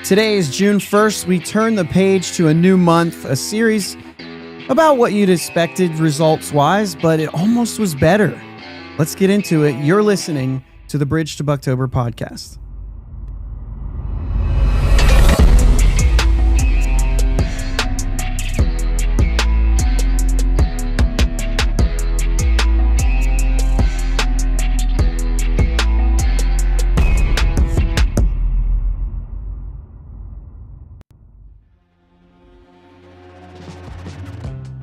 Today is June 1st. We turn the page to a new month, a series about what you'd expected results-wise, but it almost was better. Let's get into it. You're listening to the Bridge to Buctober podcast.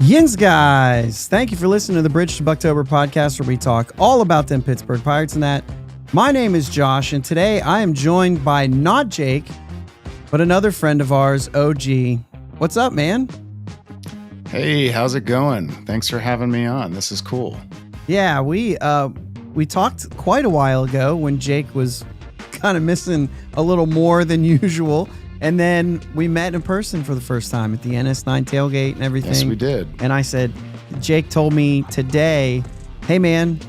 Yins, guys. Thank you for listening to the Bridge to Buctober podcast, where we talk all about them Pittsburgh Pirates and that. My name is Josh, and today I am joined by not Jake, but another friend of ours, OG. What's up, man? Hey, how's it going? Thanks for having me on. This is cool. Yeah, we talked quite a while ago when Jake was kind of missing a little more than usual. And then we met in person for the first time at the NS9 tailgate and everything. Yes, we did. And I said, Jake told me today, hey, man,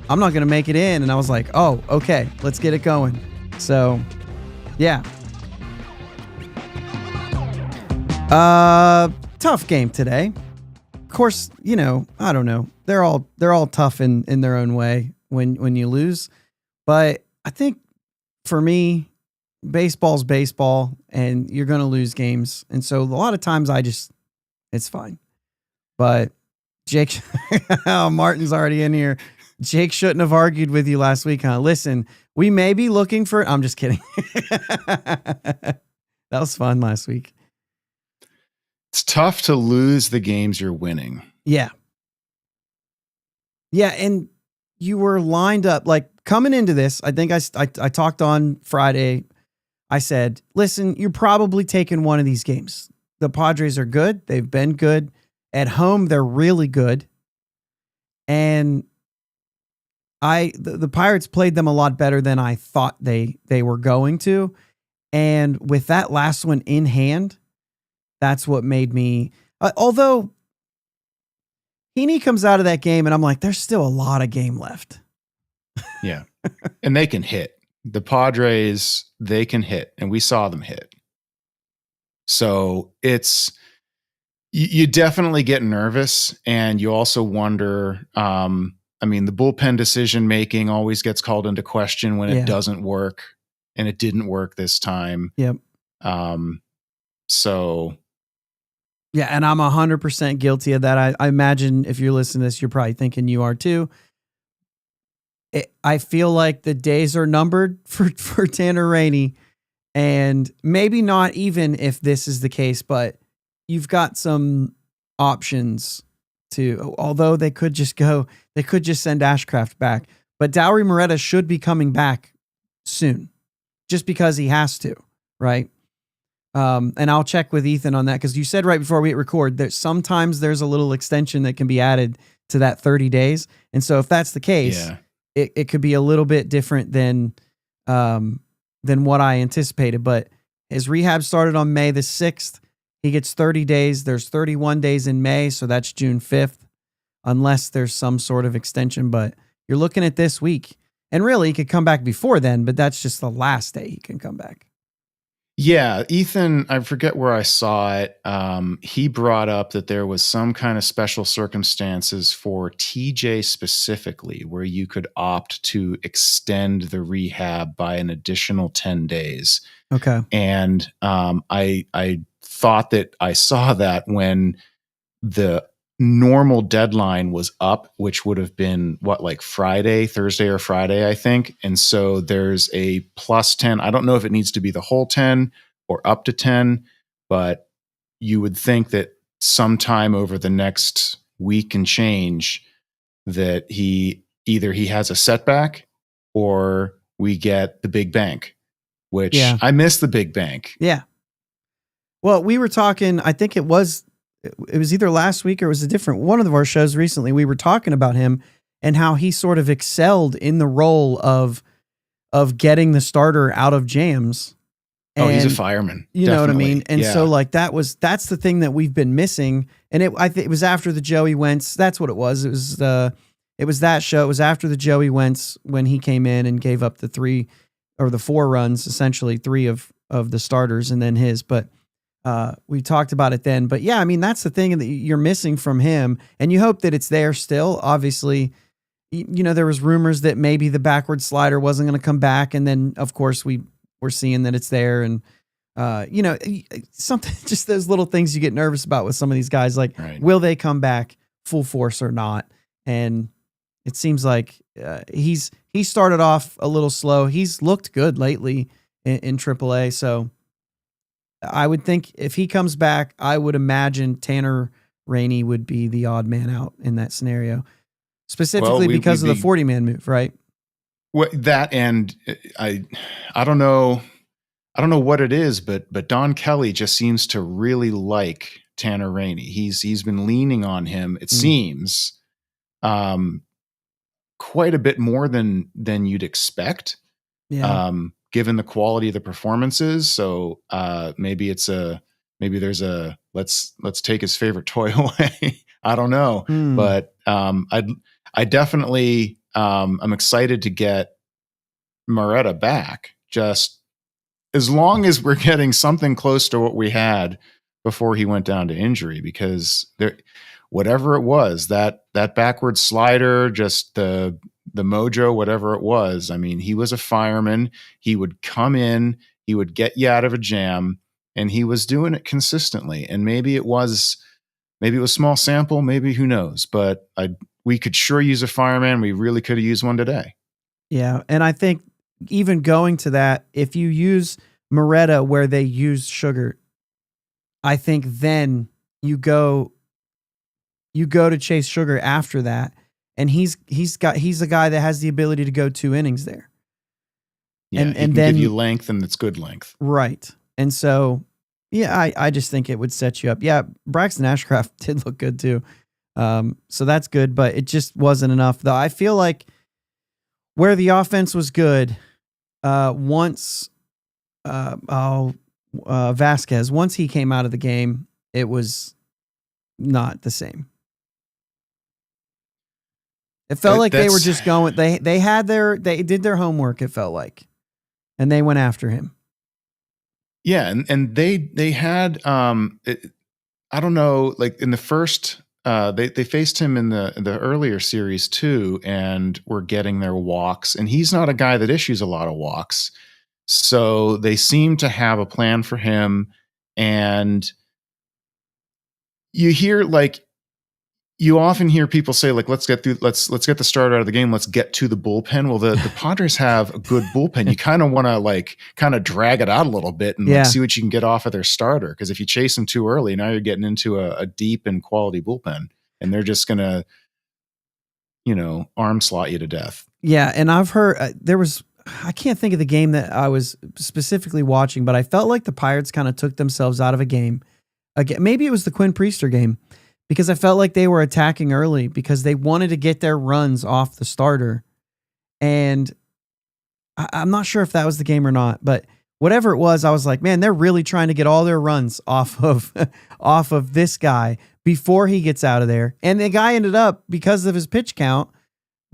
I'm not going to make it in. And I was like, oh, okay, let's get it going. So, yeah. Tough game today. Of course, you know, I don't know. They're all tough in their own way when you lose. But I think for me, baseball's baseball, and you're going to lose games. And so a lot of times it's fine. But Jake, Martin's already in here. Jake shouldn't have argued with you last week, huh? Listen, we may be looking for, I'm just kidding. That was fun last week. It's tough to lose the games you're winning. Yeah. Yeah. And you were lined up, like coming into this, I think I talked on Friday. I said, listen, you're probably taking one of these games. The Padres are good. They've been good. At home, they're really good. And the Pirates played them a lot better than I thought they were going to. And with that last one in hand, that's what made me, although Heaney comes out of that game and I'm like, there's still a lot of game left. Yeah. And they can hit. The Padres, they can hit, and we saw them hit. So you definitely get nervous, and you also wonder, the bullpen decision making always gets called into question when it doesn't work, and it didn't work this time. Yep. So. Yeah, and I'm 100% guilty of that. I imagine if you're listening to this, you're probably thinking you are too. I feel like the days are numbered for Tanner Rainey, and maybe not even if this is the case, but you've got some options to, although they could just send Ashcraft back, but Dowry Moretta should be coming back soon just because he has to, right? And I'll check with Ethan on that, because you said right before we hit record that sometimes there's a little extension that can be added to that 30 days. And so if that's the case, it could be a little bit different than what I anticipated. But his rehab started on May the 6th. He gets 30 days. There's 31 days in May, so that's June 5th, unless there's some sort of extension. But you're looking at this week. And really, he could come back before then, but that's just the last day he can come back. Yeah, Ethan, I forget where I saw it. He brought up that there was some kind of special circumstances for TJ specifically, where you could opt to extend the rehab by an additional 10 days. Okay. And I thought that I saw that when the normal deadline was up, which would have been Thursday or Friday, I think. And so there's a plus 10. I don't know if it needs to be the whole 10 or up to 10, but you would think that sometime over the next week and change that he has a setback or we get the big bank, which I miss the big bank. Yeah. Well, we were talking, I think it was either last week or it was a different one of our shows recently. We were talking about him and how he sort of excelled in the role of getting the starter out of jams. And, he's a fireman. You know what I mean? And so that's the thing that we've been missing. And I think it was after the Joey Wentz. That's what it was. It was that show. It was after the Joey Wentz when he came in and gave up the 4 runs, essentially 3 of of the starters and then his, but we talked about it then. But yeah, I mean, that's the thing that you're missing from him, and you hope that it's there still. Obviously, there was rumors that maybe the backward slider wasn't going to come back, and then of course we're seeing that it's there, and something, just those little things you get nervous about with some of these guys, like will they come back full force or not? And it seems like he started off a little slow. He's looked good lately in AAA, so I would think if he comes back, I would imagine Tanner Rainey would be the odd man out in that scenario, specifically because of the 40-man move, right? That, and I don't know what it is, but Don Kelly just seems to really like Tanner Rainey. He's been leaning on him, it seems, quite a bit more than you'd expect. Yeah. Given the quality of the performances. So maybe there's a let's take his favorite toy away. I don't know. But I definitely I'm excited to get Moretta back, just as long as we're getting something close to what we had before he went down to injury, because whatever it was, that backward slider, just the mojo, whatever it was. I mean, he was a fireman. He would come in, he would get you out of a jam, and he was doing it consistently. And maybe it was small sample, maybe, who knows, but we could sure use a fireman. We really could have used one today. Yeah. And I think even going to that, if you use Moretta where they use Sugar, I think then you go to Chase Sugar after that. And he's a guy that has the ability to go 2 innings there. Yeah, and then give you length, and it's good length. Right. And so, yeah, I just think it would set you up. Yeah, Braxton Ashcraft did look good too. So that's good, but it just wasn't enough, though. I feel like where the offense was good, once Vasquez, once he came out of the game, it was not the same. It felt like they were just going. They did their homework. It felt like, and they went after him. Yeah, and they had I don't know, like in the first they faced him in the earlier series too, and were getting their walks. And he's not a guy that issues a lot of walks, so they seem to have a plan for him. And you often hear people say, like, let's get the starter out of the game. Let's get to the bullpen. Well, the Padres have a good bullpen. You kind of want to drag it out a little bit and see what you can get off of their starter. Because if you chase them too early, now you're getting into a deep and quality bullpen, and they're just going to, arm slot you to death. Yeah. And I've heard I can't think of the game that I was specifically watching, but I felt like the Pirates kind of took themselves out of a game. Again, maybe it was the Quinn Priester game, because I felt like they were attacking early because they wanted to get their runs off the starter. And I'm not sure if that was the game or not, but whatever it was, I was like, man, they're really trying to get all their runs off of this guy before he gets out of there. And the guy ended up, because of his pitch count,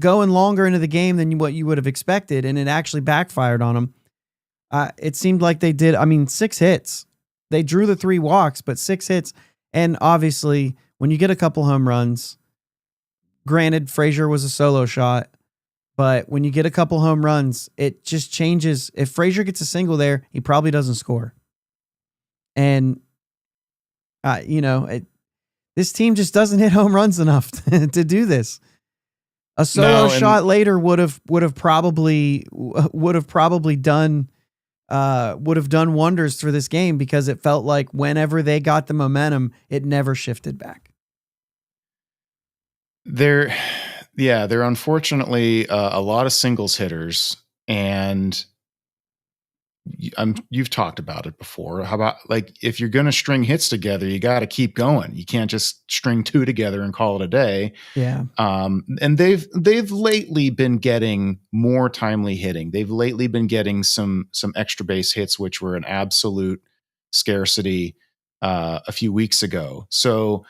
going longer into the game than what you would have expected, and it actually backfired on him. It seemed like they did, 6 hits. They drew the 3 walks, but 6 hits. And obviously, when you get a couple home runs, granted, Frazier was a solo shot, but when you get a couple home runs, it just changes. If Frazier gets a single there, he probably doesn't score. And, this team just doesn't hit home runs enough to do this. A solo shot later would have probably done wonders for this game, because it felt like whenever they got the momentum, it never shifted back. They're unfortunately a lot of singles hitters, and you've talked about it before. How about, like, if you're going to string hits together, you got to keep going. You can't just string 2 together and call it a day. Yeah. And they've lately been getting more timely hitting. They've lately been getting some extra base hits, which were an absolute scarcity a few weeks ago. So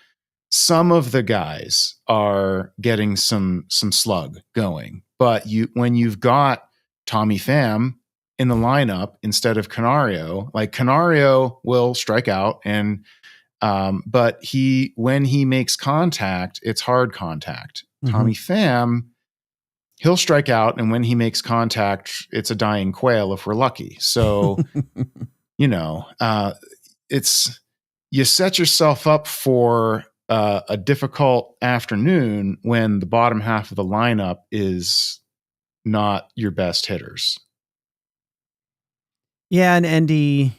some of the guys are getting some slug going, but when you've got Tommy Pham in the lineup instead of Canario. Like Canario will strike out, and but when he makes contact, it's hard contact. Tommy Pham, he'll strike out, and when he makes contact, it's a dying quail if we're lucky. So, it's, you set yourself up for a difficult afternoon when the bottom half of the lineup is not your best hitters. Yeah, and Endy,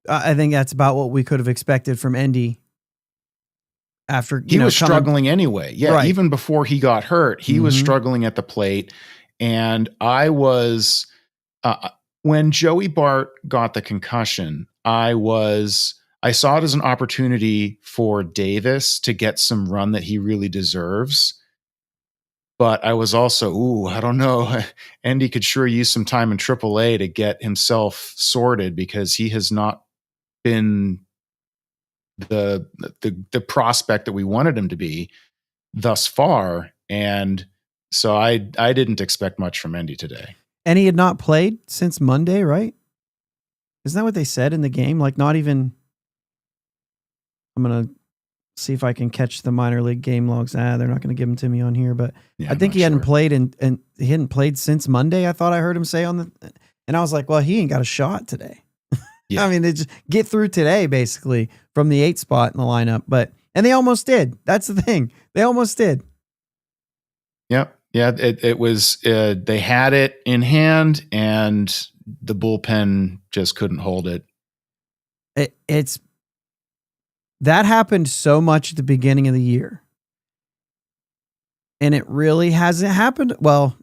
I think that's about what we could have expected from Endy. After he was struggling anyway. Yeah, right. Even before he got hurt, he was struggling at the plate. And I was, when Joey Bart got the concussion, I saw it as an opportunity for Davis to get some run that he really deserves. But I was also, I don't know. Endy could sure use some time in AAA to get himself sorted, because he has not been the prospect that we wanted him to be thus far. And so I didn't expect much from Endy today. And he had not played since Monday, right? Isn't that what they said in the game? Like, not even, I'm going to see if I can catch the minor league game logs. They're not going to give them to me on here, but yeah, I think he hadn't played and he hadn't played since Monday. I thought I heard him say and I was like, well, he ain't got a shot today. Yeah. I mean, they just get through today basically from the 8 spot in the lineup, and they almost did. That's the thing. They almost did. Yep. Yeah. It was, they had it in hand and the bullpen just couldn't hold it. That happened so much at the beginning of the year. And it really hasn't happened. Well,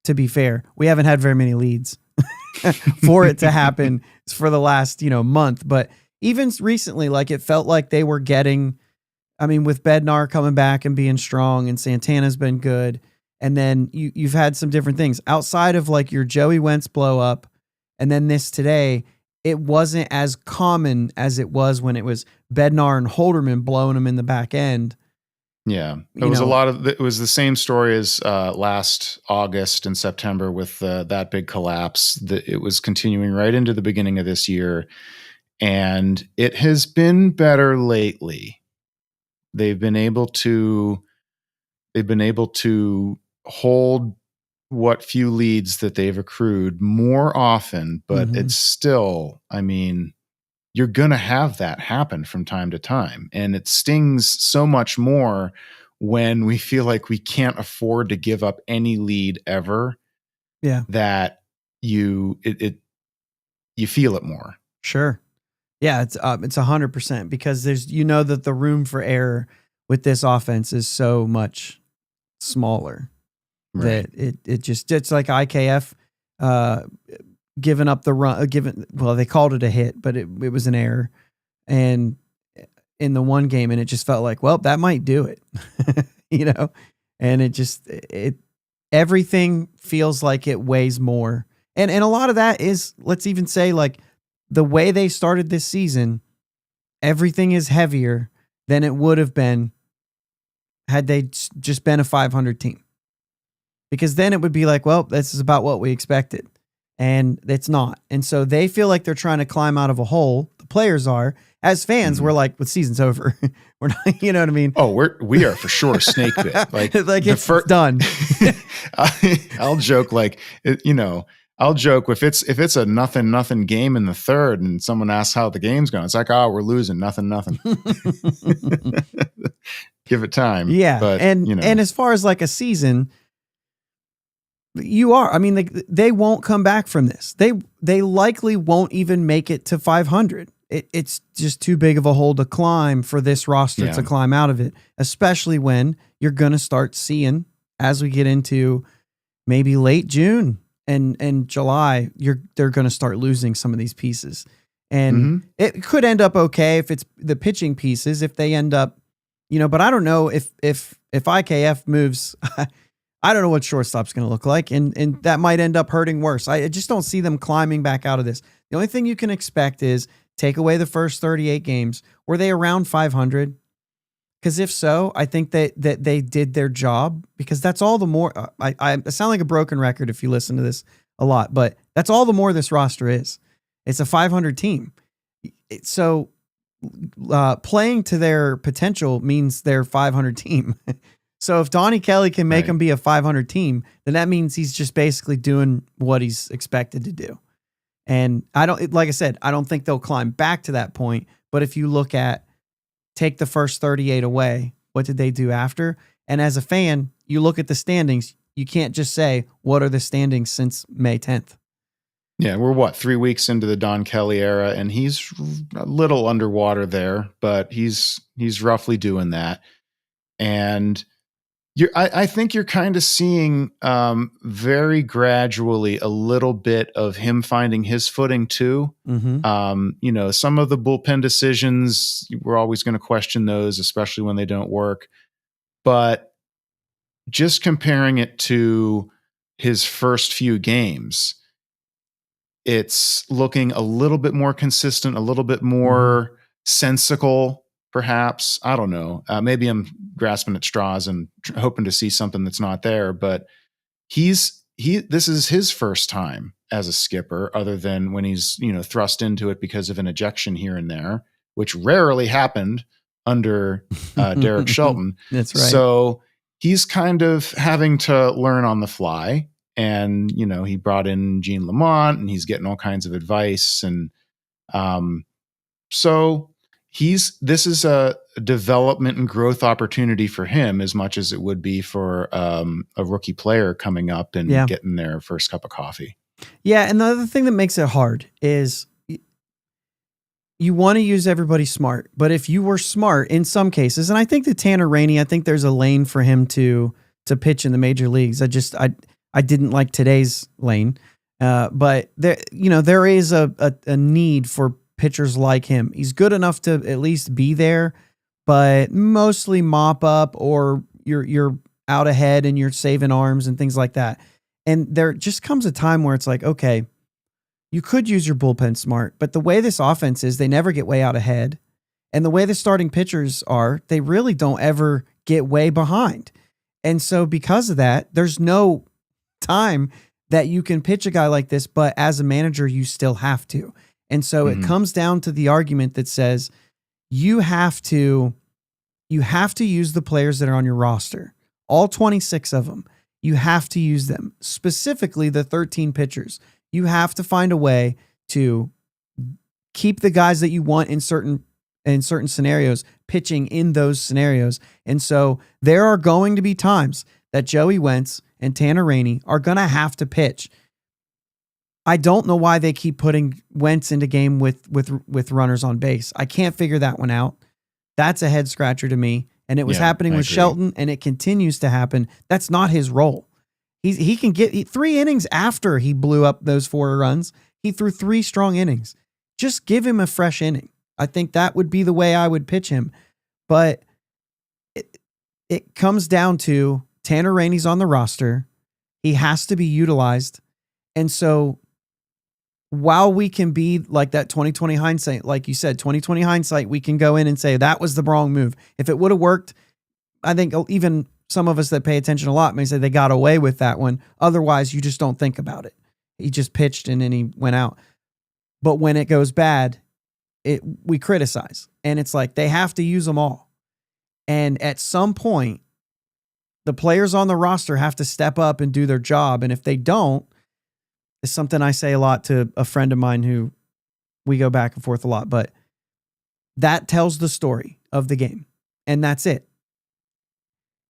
to be fair, we haven't had very many leads for it to happen for the last, month. But even recently, like, it felt like they were getting, with Bednar coming back and being strong, and Santana's been good. And then you've had some different things outside of like your Joey Wentz blow up. And then this today, it wasn't as common as it was when it was Bednar and Holderman blowing them in the back end. Yeah. It was the same story as last August and September with that big collapse. It was continuing right into the beginning of this year, and it has been better lately. They've been able to hold what few leads that they've accrued more often, but it's still, you're going to have that happen from time to time. And it stings so much more when we feel like we can't afford to give up any lead ever. Yeah. That you feel it more. Sure. Yeah. It's 100%, because there's, that the room for error with this offense is so much smaller. Right. That it's like IKF, giving up the run, they called it a hit, but it was an error. And in the one game, and it just felt like, well, that might do it, and everything feels like it weighs more. And a lot of that is, let's even say, like, the way they started this season, everything is heavier than it would have been had they just been a 500 team. Because then it would be like, well, this is about what we expected. And it's not. And so they feel like they're trying to climb out of a hole. The players are. As fans, we're like, the season's over. We're not, you know what I mean? Oh, we are for sure snake bit. Like it's done. I'll joke I'll joke if it's a nothing game in the third and someone asks how the game's going, it's like, oh, we're losing nothing. Give it time. Yeah. But, and as far as like a season, you are. They won't come back from this. They likely won't even make it to 500. It's just too big of a hole to climb for this roster to climb out of it, especially when you're going to start seeing, as we get into maybe late June and July, they're going to start losing some of these pieces. And it could end up okay if it's the pitching pieces, if they end up, but I don't know if IKF moves. I don't know what shortstop's going to look like, and that might end up hurting worse. I just don't see them climbing back out of this. The only thing you can expect is take away the first 38 games. Were they around 500? Because if so, I think that they did their job, because that's all the more. I sound like a broken record if you listen to this a lot, but that's all the more this roster is. It's a 500 team. So playing to their potential means they're 500 team. So if Donnie Kelly can make him be a 500 team, then that means he's just basically doing what he's expected to do. And like I said, I don't think they'll climb back to that point. But if you look at, take the first 38 away, what did they do after? And as a fan, you look at the standings, you can't just say, what are the standings since May 10th? Yeah, we're 3 weeks into the Don Kelly era, and he's a little underwater there, but he's roughly doing that. And I think you're kind of seeing very gradually a little bit of him finding his footing too. Mm-hmm. Some of the bullpen decisions, we're always going to question those, especially when they don't work. But just comparing it to his first few games, it's looking a little bit more consistent, a little bit more sensical, perhaps. I don't know. Maybe I'm grasping at straws and hoping to see something that's not there, but this is his first time as a skipper, other than when he's, thrust into it because of an ejection here and there, which rarely happened under Derek Shelton. That's right. So he's kind of having to learn on the fly. And, he brought in Gene Lamont, and he's getting all kinds of advice. And so this is a development and growth opportunity for him as much as it would be for a rookie player coming up and getting their first cup of coffee. Yeah, and the other thing that makes it hard is you want to use everybody smart. But if you were smart in some cases, and I think that Tanner Rainey, I think there's a lane for him to pitch in the major leagues. I didn't like today's lane, but there is a need for pitchers like him. He's good enough to at least be there, but mostly mop up, or you're out ahead and you're saving arms and things like that. And there just comes a time where it's like, okay, you could use your bullpen smart, but the way this offense is, they never get way out ahead. And the way the starting pitchers are, they really don't ever get way behind. And so because of that, there's no time that you can pitch a guy like this, but as a manager, you still have to. And so it comes down to the argument that says you have to use the players that are on your roster, all 26 of them. You have to use them, specifically the 13 pitchers. You have to find a way to keep the guys that you want in certain scenarios pitching in those scenarios. And so there are going to be times that Joey Wentz and Tanner Rainey are going to have to pitch. I don't know why they keep putting Wentz into game with runners on base. I can't figure that one out. That's a head scratcher to me. And it was happening with Shelton, and it continues to happen. That's not his role. He can get 3 innings after he blew up those 4 runs. He threw 3 strong innings. Just give him a fresh inning. I think that would be the way I would pitch him. But it comes down to Tanner Rainey's on the roster. He has to be utilized. And so while we can be like that 2020 hindsight, like you said, 2020 hindsight, we can go in and say that was the wrong move. If it would have worked, I think even some of us that pay attention a lot may say they got away with that one. Otherwise, you just don't think about it. He just pitched and then he went out. But when it goes bad, we criticize. And it's like they have to use them all. And at some point, the players on the roster have to step up and do their job. And if they don't, it's something I say a lot to a friend of mine who we go back and forth a lot, but that tells the story of the game. And that's it.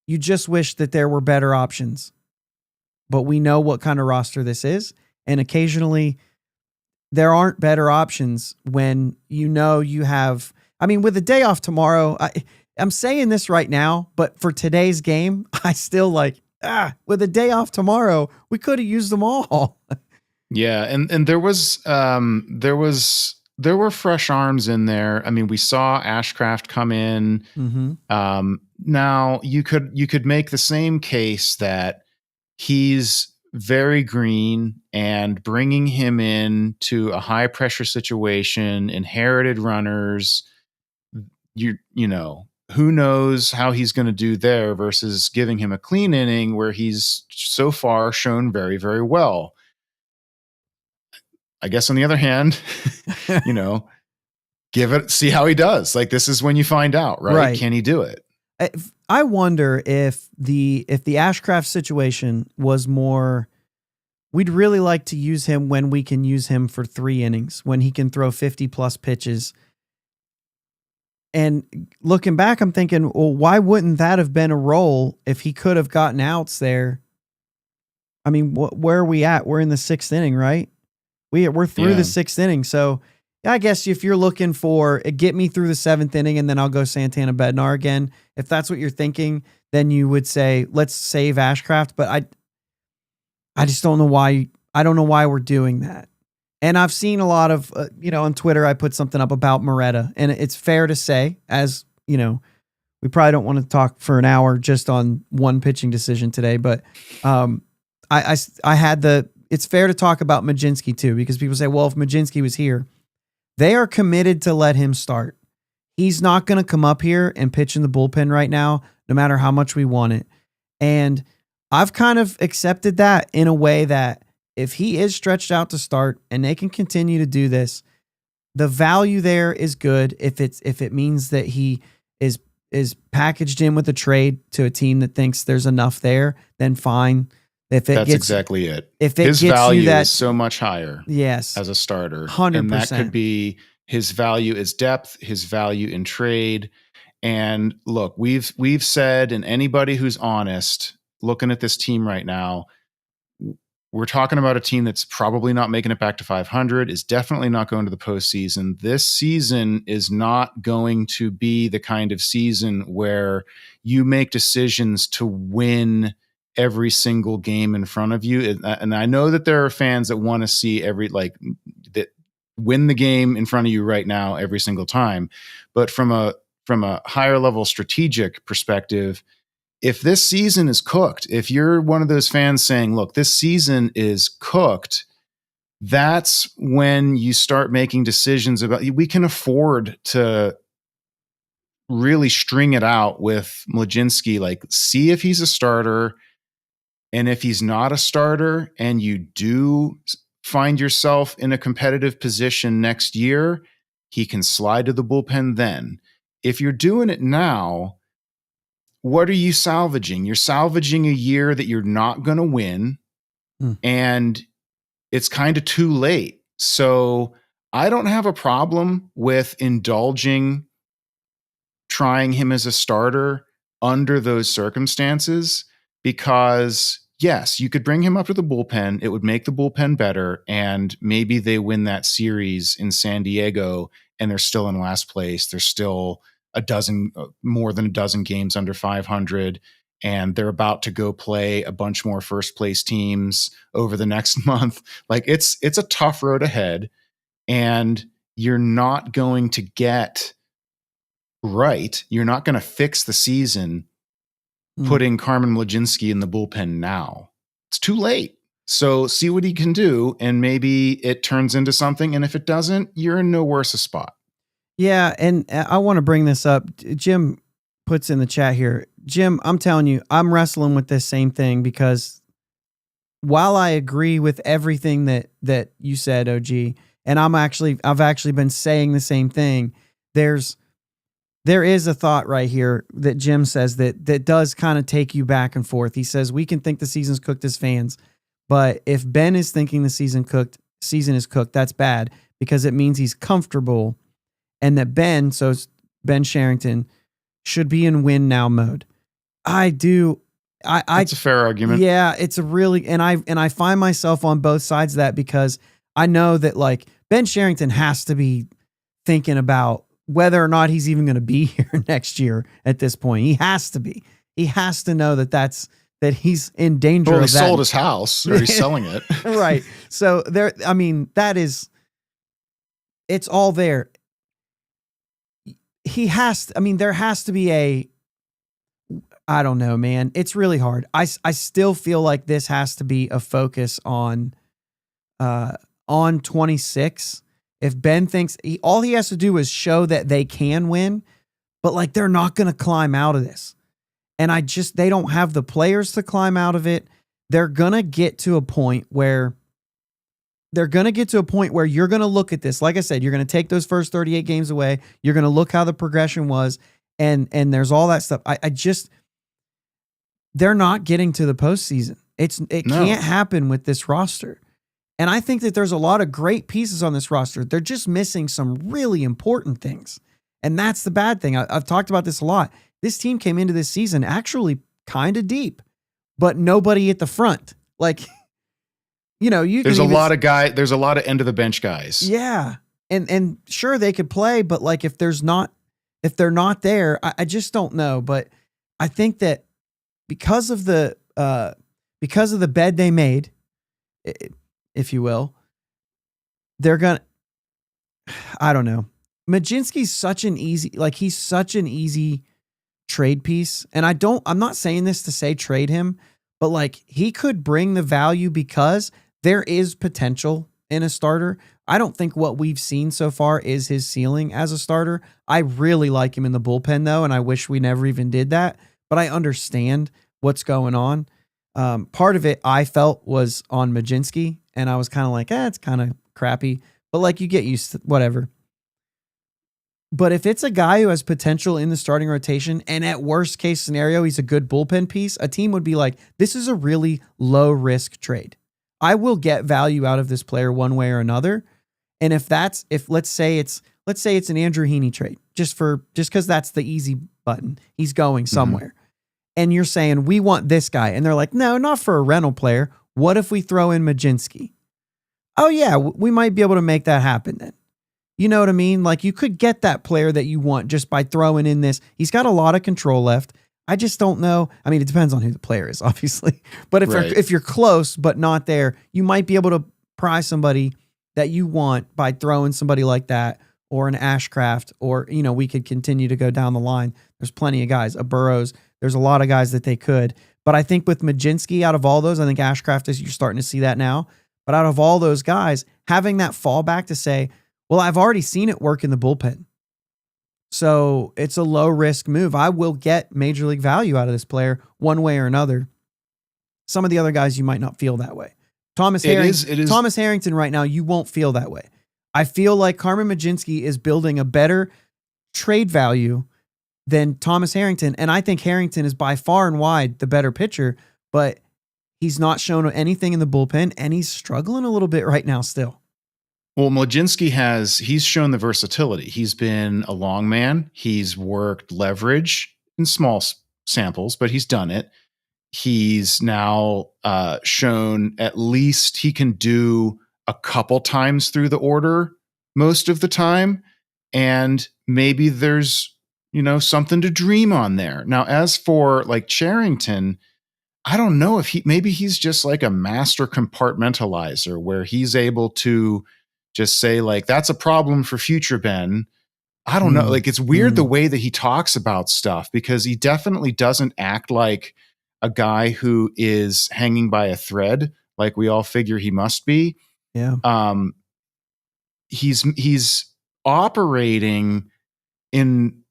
You just wish that there were better options, but we know what kind of roster this is. And occasionally there aren't better options when you have, with a day off tomorrow, I'm saying this right now, but for today's game, I still with a day off tomorrow, we could have used them all. Yeah, and there were fresh arms in there. We saw Ashcraft come in. Mm-hmm. Now you could make the same case that he's very green, and bringing him in to a high pressure situation, inherited runners, who knows how he's going to do there versus giving him a clean inning where he's so far shown very, very well. I guess on the other hand, you know, see how he does. Like, this is when you find out, right? Can he do it? I wonder if the Ashcraft situation was more, we'd really like to use him when we can use him for 3 innings, when he can throw 50 plus pitches. And looking back, I'm thinking, well, why wouldn't that have been a role if he could have gotten outs there? I mean, where are we at? We're in the 6th inning, right? We're through the 6th inning. So I guess if you're looking for get me through the 7th inning and then I'll go Santana Bednar again, if that's what you're thinking, then you would say, let's save Ashcraft. But I just don't know why. I don't know why we're doing that. And I've seen a lot of, on Twitter, I put something up about Moretta, and it's fair to say, as we probably don't want to talk for an hour just on one pitching decision today, but I had it's fair to talk about Majinski too, because people say, well, if Majinski was here, they are committed to let him start. He's not going to come up here and pitch in the bullpen right now, no matter how much we want it. And I've kind of accepted that in a way that if he is stretched out to start and they can continue to do this, the value there is good. If it means that he is packaged in with a trade to a team that thinks there's enough there, then fine. That's exactly it. If his value is so much higher, yes, as a starter, 100%. And that could be his value is depth, his value in trade. And look, we've said, and anybody who's honest looking at this team right now, we're talking about a team that's probably not making it back to 500, is definitely not going to the postseason. This season is not going to be the kind of season where you make decisions to win every single game in front of you. And I know that there are fans that want to see that win the game in front of you right now every single time. But from a higher level strategic perspective, if this season is cooked, if you're one of those fans saying, look, this season is cooked, that's when you start making decisions about, we can afford to really string it out with Mlodzinski, like see if he's a starter. And if he's not a starter and you do find yourself in a competitive position next year, he can slide to the bullpen then. If you're doing it now, what are you salvaging? You're salvaging a year that you're not going to win, and it's kind of too late. So I don't have a problem with indulging trying him as a starter under those circumstances, because yes, you could bring him up to the bullpen. It would make the bullpen better, and maybe they win that series in San Diego and they're still in last place. They're still more than a dozen games under 500, and they're about to go play a bunch more first place teams over the next month. Like it's a tough road ahead, and you're not going to get right. You're not going to fix the season putting Carmen Mlodzinski in the bullpen now. It's too late. So see what he can do, and maybe it turns into something. And if it doesn't, you're in no worse a spot. Yeah, and I want to bring this up. Jim puts in the chat here. Jim, I'm telling you, I'm wrestling with this same thing, because while I agree with everything that you said, OG, and I've actually been saying the same thing, there is a thought right here that Jim says that does kind of take you back and forth. He says, we can think the season's cooked as fans, but if Ben is thinking the season is cooked, that's bad, because it means he's comfortable, and that Ben Sherrington should be in win now mode. That's a fair argument. Yeah, it's a really, and I find myself on both sides of that, because I know that like Ben Sherrington has to be thinking about whether or not he's even going to be here next year at this point. He has to be. He has to know that he's in danger of that. He sold his house, or he's selling it. Right. So it's all there. There has to be I don't know, man. It's really hard. I still feel like this has to be a focus on 26. If Ben thinks all he has to do is show that they can win, but like they're not going to climb out of this. And they don't have the players to climb out of it. They're going to get to a point where they're going to get to a point where you're going to look at this. Like I said, you're going to take those first 38 games away. You're going to look how the progression was. And there's all that stuff. I just, they're not getting to the postseason. It can't happen with this roster. And I think that there's a lot of great pieces on this roster. They're just missing some really important things. And that's the bad thing. I've talked about this a lot. This team came into this season actually kind of deep, but nobody at the front. Like, there's a lot of end of the bench guys. Yeah. And sure they could play, but like if they're not there, I just don't know. But I think that because of the bed they made, if you will, I don't know. Majinski's he's such an easy trade piece. And I'm not saying this to say trade him, but like he could bring the value because there is potential in a starter. I don't think what we've seen so far is his ceiling as a starter. I really like him in the bullpen though, and I wish we never even did that, but I understand what's going on. Part of it I felt was on Majinski, and I was kind of like, it's kind of crappy, but like you get used to whatever. But if it's a guy who has potential in the starting rotation, and at worst case scenario, he's a good bullpen piece, a team would be like, this is a really low risk trade. I will get value out of this player one way or another. And if let's say it's an Andrew Heaney trade, just because that's the easy button. He's going somewhere. And you're saying, we want this guy. And they're like, no, not for a rental player. What if we throw in Majinski? Oh yeah, we might be able to make that happen then. You know what I mean? Like you could get that player that you want just by throwing in this. He's got a lot of control left. I just don't know. I mean, it depends on who the player is, obviously. But if you're close but not there, you might be able to pry somebody that you want by throwing somebody like that, or an Ashcraft, or we could continue to go down the line. There's plenty of guys, a Burrows. There's a lot of guys that they could. But I think with Majinski, out of all those, I think Ashcraft you're starting to see that now. But out of all those guys, having that fallback to say, well, I've already seen it work in the bullpen. So it's a low risk move. I will get major league value out of this player one way or another. Some of the other guys, you might not feel that way. Thomas Harrington right now, you won't feel that way. I feel like Carmen Majinski is building a better trade value than Thomas Harrington. And I think Harrington is by far and wide the better pitcher, but he's not shown anything in the bullpen, and he's struggling a little bit right now still. Well, Majinski he's shown the versatility. He's been a long man. He's worked leverage in small samples, but he's done it. He's now shown at least he can do a couple times through the order most of the time. And maybe there's, something to dream on there. Now, as for like Charrington, I don't know if maybe he's just like a master compartmentalizer where he's able to just say like, that's a problem for future Ben. I don't know. Like it's weird the way that he talks about stuff, because he definitely doesn't act like a guy who is hanging by a thread like we all figure he must be. Yeah. He's operating in,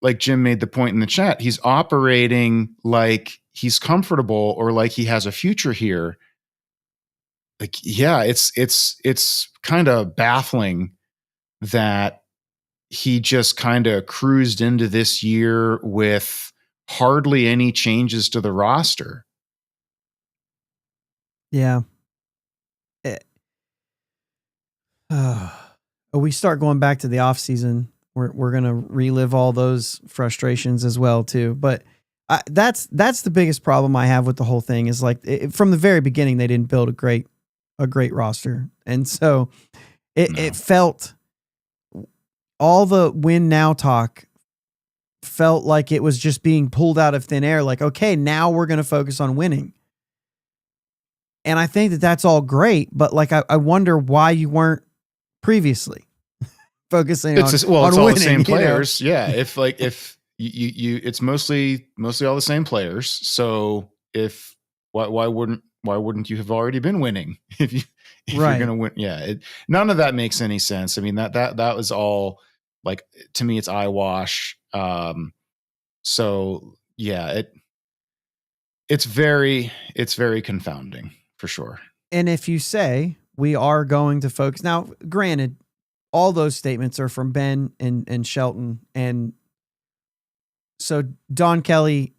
like Jim made the point in the chat, he's operating like he's comfortable or like he has a future here. Like, yeah, it's kind of baffling that he just kind of cruised into this year with hardly any changes to the roster. Yeah. We start going back to the off season. We're going to relive all those frustrations as well too. But that's the biggest problem I have with the whole thing is like from the very beginning, they didn't build a great roster. And so it felt, all the win now talk felt like it was just being pulled out of thin air. Like, okay, now we're going to focus on winning. And I think that that's all great, but like, I wonder why you weren't previously focusing on all winning, the same players. Yeah. If you it's mostly all the same players. So why wouldn't you have already been winning if you're going to win? Yeah. None of that makes any sense. I mean, that was all like, to me, it's eyewash. So yeah, it's very confounding for sure. And if you say, we are going to focus. Now, granted, all those statements are from Ben and Shelton. And so Don Kelly,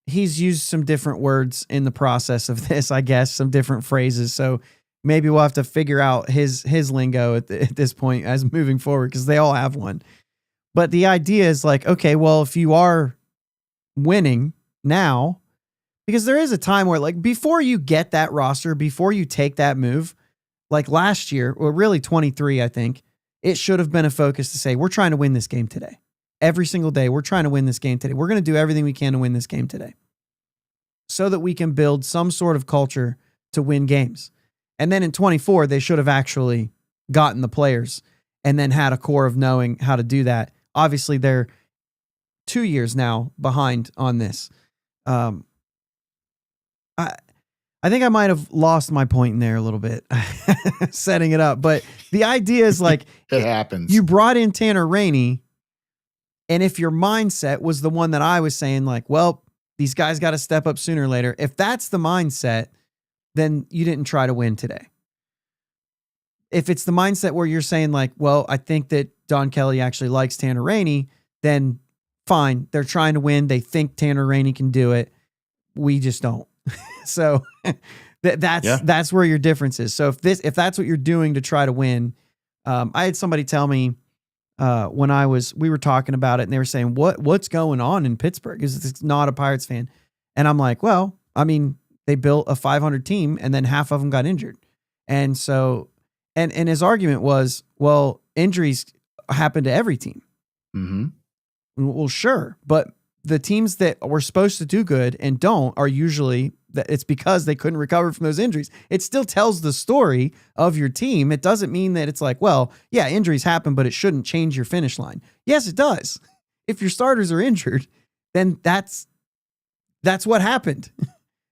he's used some different words in the process of this, I guess, some different phrases. So maybe we'll have to figure out his lingo at this point as moving forward, because they all have one. But the idea is like, okay, well, if you are winning now, because there is a time where, like, before you get that roster, before you take that move, like last year, or really 23, I think, it should have been a focus to say, we're trying to win this game today. Every single day, we're trying to win this game today. We're going to do everything we can to win this game today, so that we can build some sort of culture to win games. And then in 24, they should have actually gotten the players and then had a core of knowing how to do that. Obviously, they're 2 years now behind on this. I think I might have lost my point in there a little bit, setting it up. But the idea is like, it happens. You brought in Tanner Rainey, and if your mindset was the one that I was saying, like, well, these guys got to step up sooner or later. If that's the mindset, then you didn't try to win today. If it's the mindset where you're saying like, well, I think that Don Kelly actually likes Tanner Rainey, then fine. They're trying to win. They think Tanner Rainey can do it. We just don't. So that's where your difference is. So if that's what you're doing to try to win, I had somebody tell me when we were talking about it, and they were saying, what's going on in Pittsburgh? Because it's not a Pirates fan. And I'm like, well, I mean, they built a 500 team and then half of them got injured. And so, and his argument was, well, injuries happen to every team. Mm-hmm. Well, sure. But the teams that were supposed to do good and don't are usually that it's because they couldn't recover from those injuries. It still tells the story of your team. It doesn't mean that it's like, well, yeah, injuries happen, but it shouldn't change your finish line. Yes, it does. If your starters are injured, then that's what happened.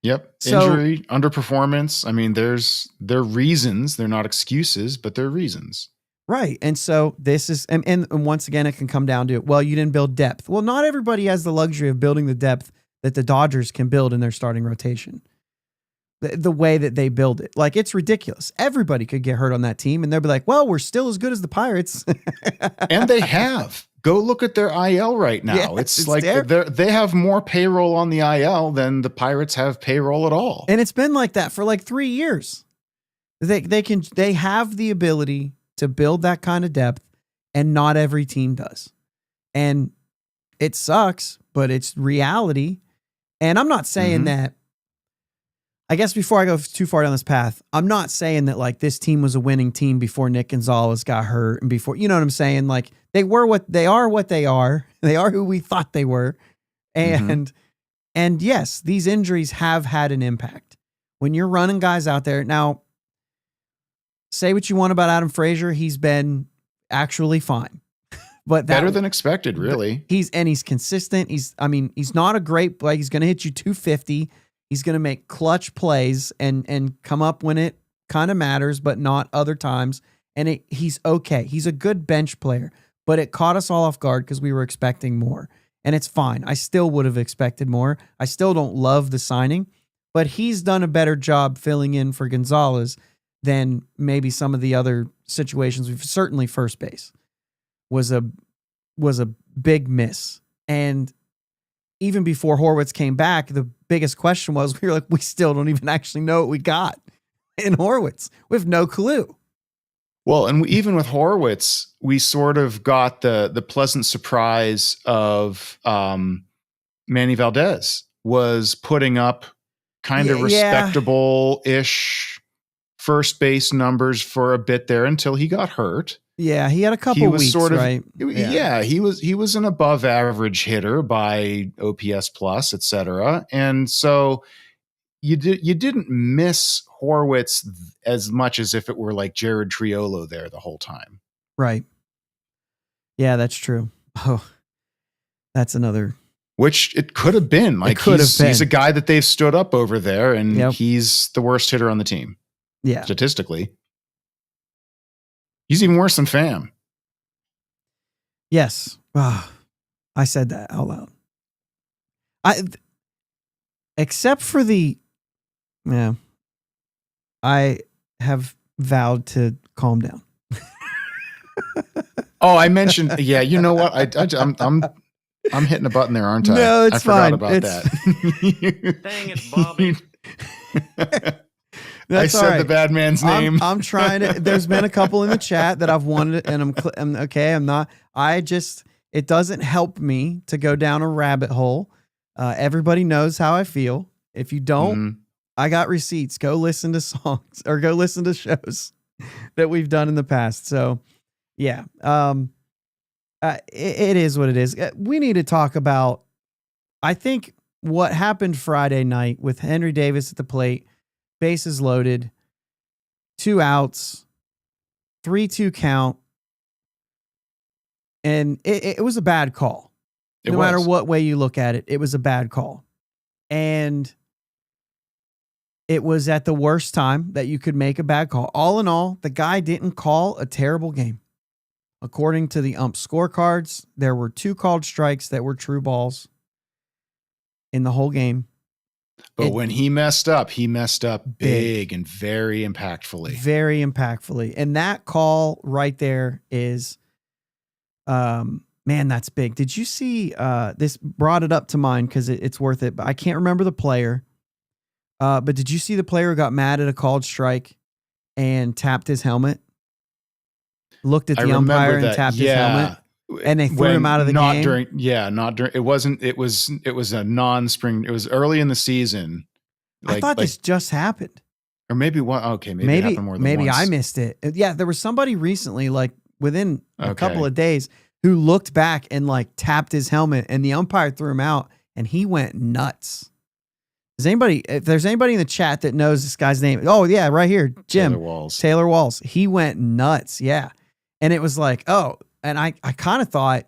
Yep. So, injury, underperformance. I mean, they're reasons. They're not excuses, but they're reasons. Right. And so this is, and once again, it can come down to, well, you didn't build depth. Well, not everybody has the luxury of building the depth that the Dodgers can build in their starting rotation. The way that they build it. Like, it's ridiculous. Everybody could get hurt on that team, and they'll be like, well, we're still as good as the Pirates. And they have. Go look at their IL right now. Yeah, it's like they have more payroll on the IL than the Pirates have payroll at all. And it's been like that for like 3 years. They have the ability to build that kind of depth, and not every team does. And it sucks, but it's reality. And I'm not saying that, I guess before I go too far down this path, I'm not saying that like this team was a winning team before Nick Gonzalez got hurt and before, you know what I'm saying? Like they are what they are. They are who we thought they were. And yes, these injuries have had an impact. When you're running guys out there now, say what you want about Adam Frazier, he's been actually fine. But better than expected, really. He's consistent. He's not a great play. He's going to hit you 250. He's going to make clutch plays and come up when it kind of matters, but not other times. And he's okay. He's a good bench player, but it caught us all off guard because we were expecting more. And it's fine. I still would have expected more. I still don't love the signing, but he's done a better job filling in for Gonzalez than maybe some of the other situations. We've certainly first base was a big miss. And even before Horwitz came back, the biggest question was, we were like, we still don't even actually know what we got in Horwitz. We have no clue. Well, and even with Horwitz, we sort of got the pleasant surprise of Manny Valdez was putting up kind of respectable-ish first base numbers for a bit there until he got hurt. Yeah, he had a couple weeks, right? Yeah, he was an above average hitter by OPS plus, etc. And so you didn't miss Horwitz as much as if it were like Jared Triolo there the whole time. Right. Yeah, that's true. Oh, that's another. Which it could have been. Like he's a guy that they've stood up over there, and he's the worst hitter on the team. Yeah. Statistically. He's even worse than Pham. Yes. Oh, I said that out loud. Except for the, have vowed to calm down. Oh, I mentioned. Yeah, you know what? I'm hitting a button there, aren't I? No, it's I forgot fine. about that. Dang it, Bobby. I That's said all right. the bad man's name. I'm trying to. There's been a couple in the chat that I've wanted, and I'm okay. I'm not. It doesn't help me to go down a rabbit hole. Everybody knows how I feel. If you don't, I got receipts. Go listen to songs or go listen to shows that we've done in the past. So, yeah, it is what it is. We need to talk about, I think, what happened Friday night with Henry Davis at the plate, bases loaded, 2 outs, 3-2 count. And it was a bad call. No matter what way you look at it, it was a bad call. And it was at the worst time that you could make a bad call. All in all, the guy didn't call a terrible game. According to the ump scorecards, there were 2 called strikes that were true balls in the whole game. But when he messed up big and very impactfully. Very impactfully. And that call right there is, man, that's big. Did you see, this brought it up to mind because it's worth it, but I can't remember the player. But did you see the player who got mad at a called strike and tapped his helmet? Looked at the umpire and tapped his helmet, and they threw him out of the game. Not during. It was a non-spring. It was early in the season. I thought this just happened, or maybe one. Okay, maybe it happened more than once. I missed it. Yeah, there was somebody recently, like within a couple of days, who looked back and like tapped his helmet, and the umpire threw him out, and he went nuts. If there's anybody in the chat that knows this guy's name, oh yeah, right here, Jim Taylor Walls. He went nuts. Yeah. And it was like, oh, and I kind of thought,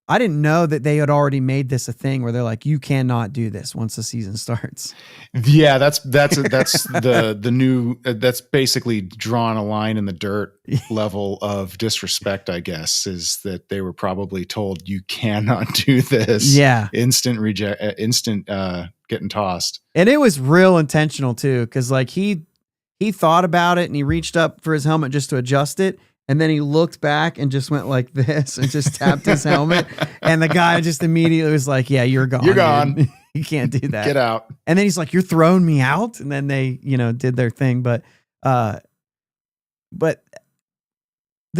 I didn't know that they had already made this a thing where they're like, you cannot do this once the season starts. Yeah, that's the new, that's basically drawn a line in the dirt level of disrespect, I guess, is that they were probably told you cannot do this. Yeah. Instant getting tossed. And it was real intentional too, because like he thought about it and he reached up for his helmet just to adjust it. And then he looked back and just went like this and just tapped his helmet. And the guy just immediately was like, yeah, you're gone. You're gone. You can't do that. Get out. And then he's like, you're throwing me out. And then they, did their thing. But the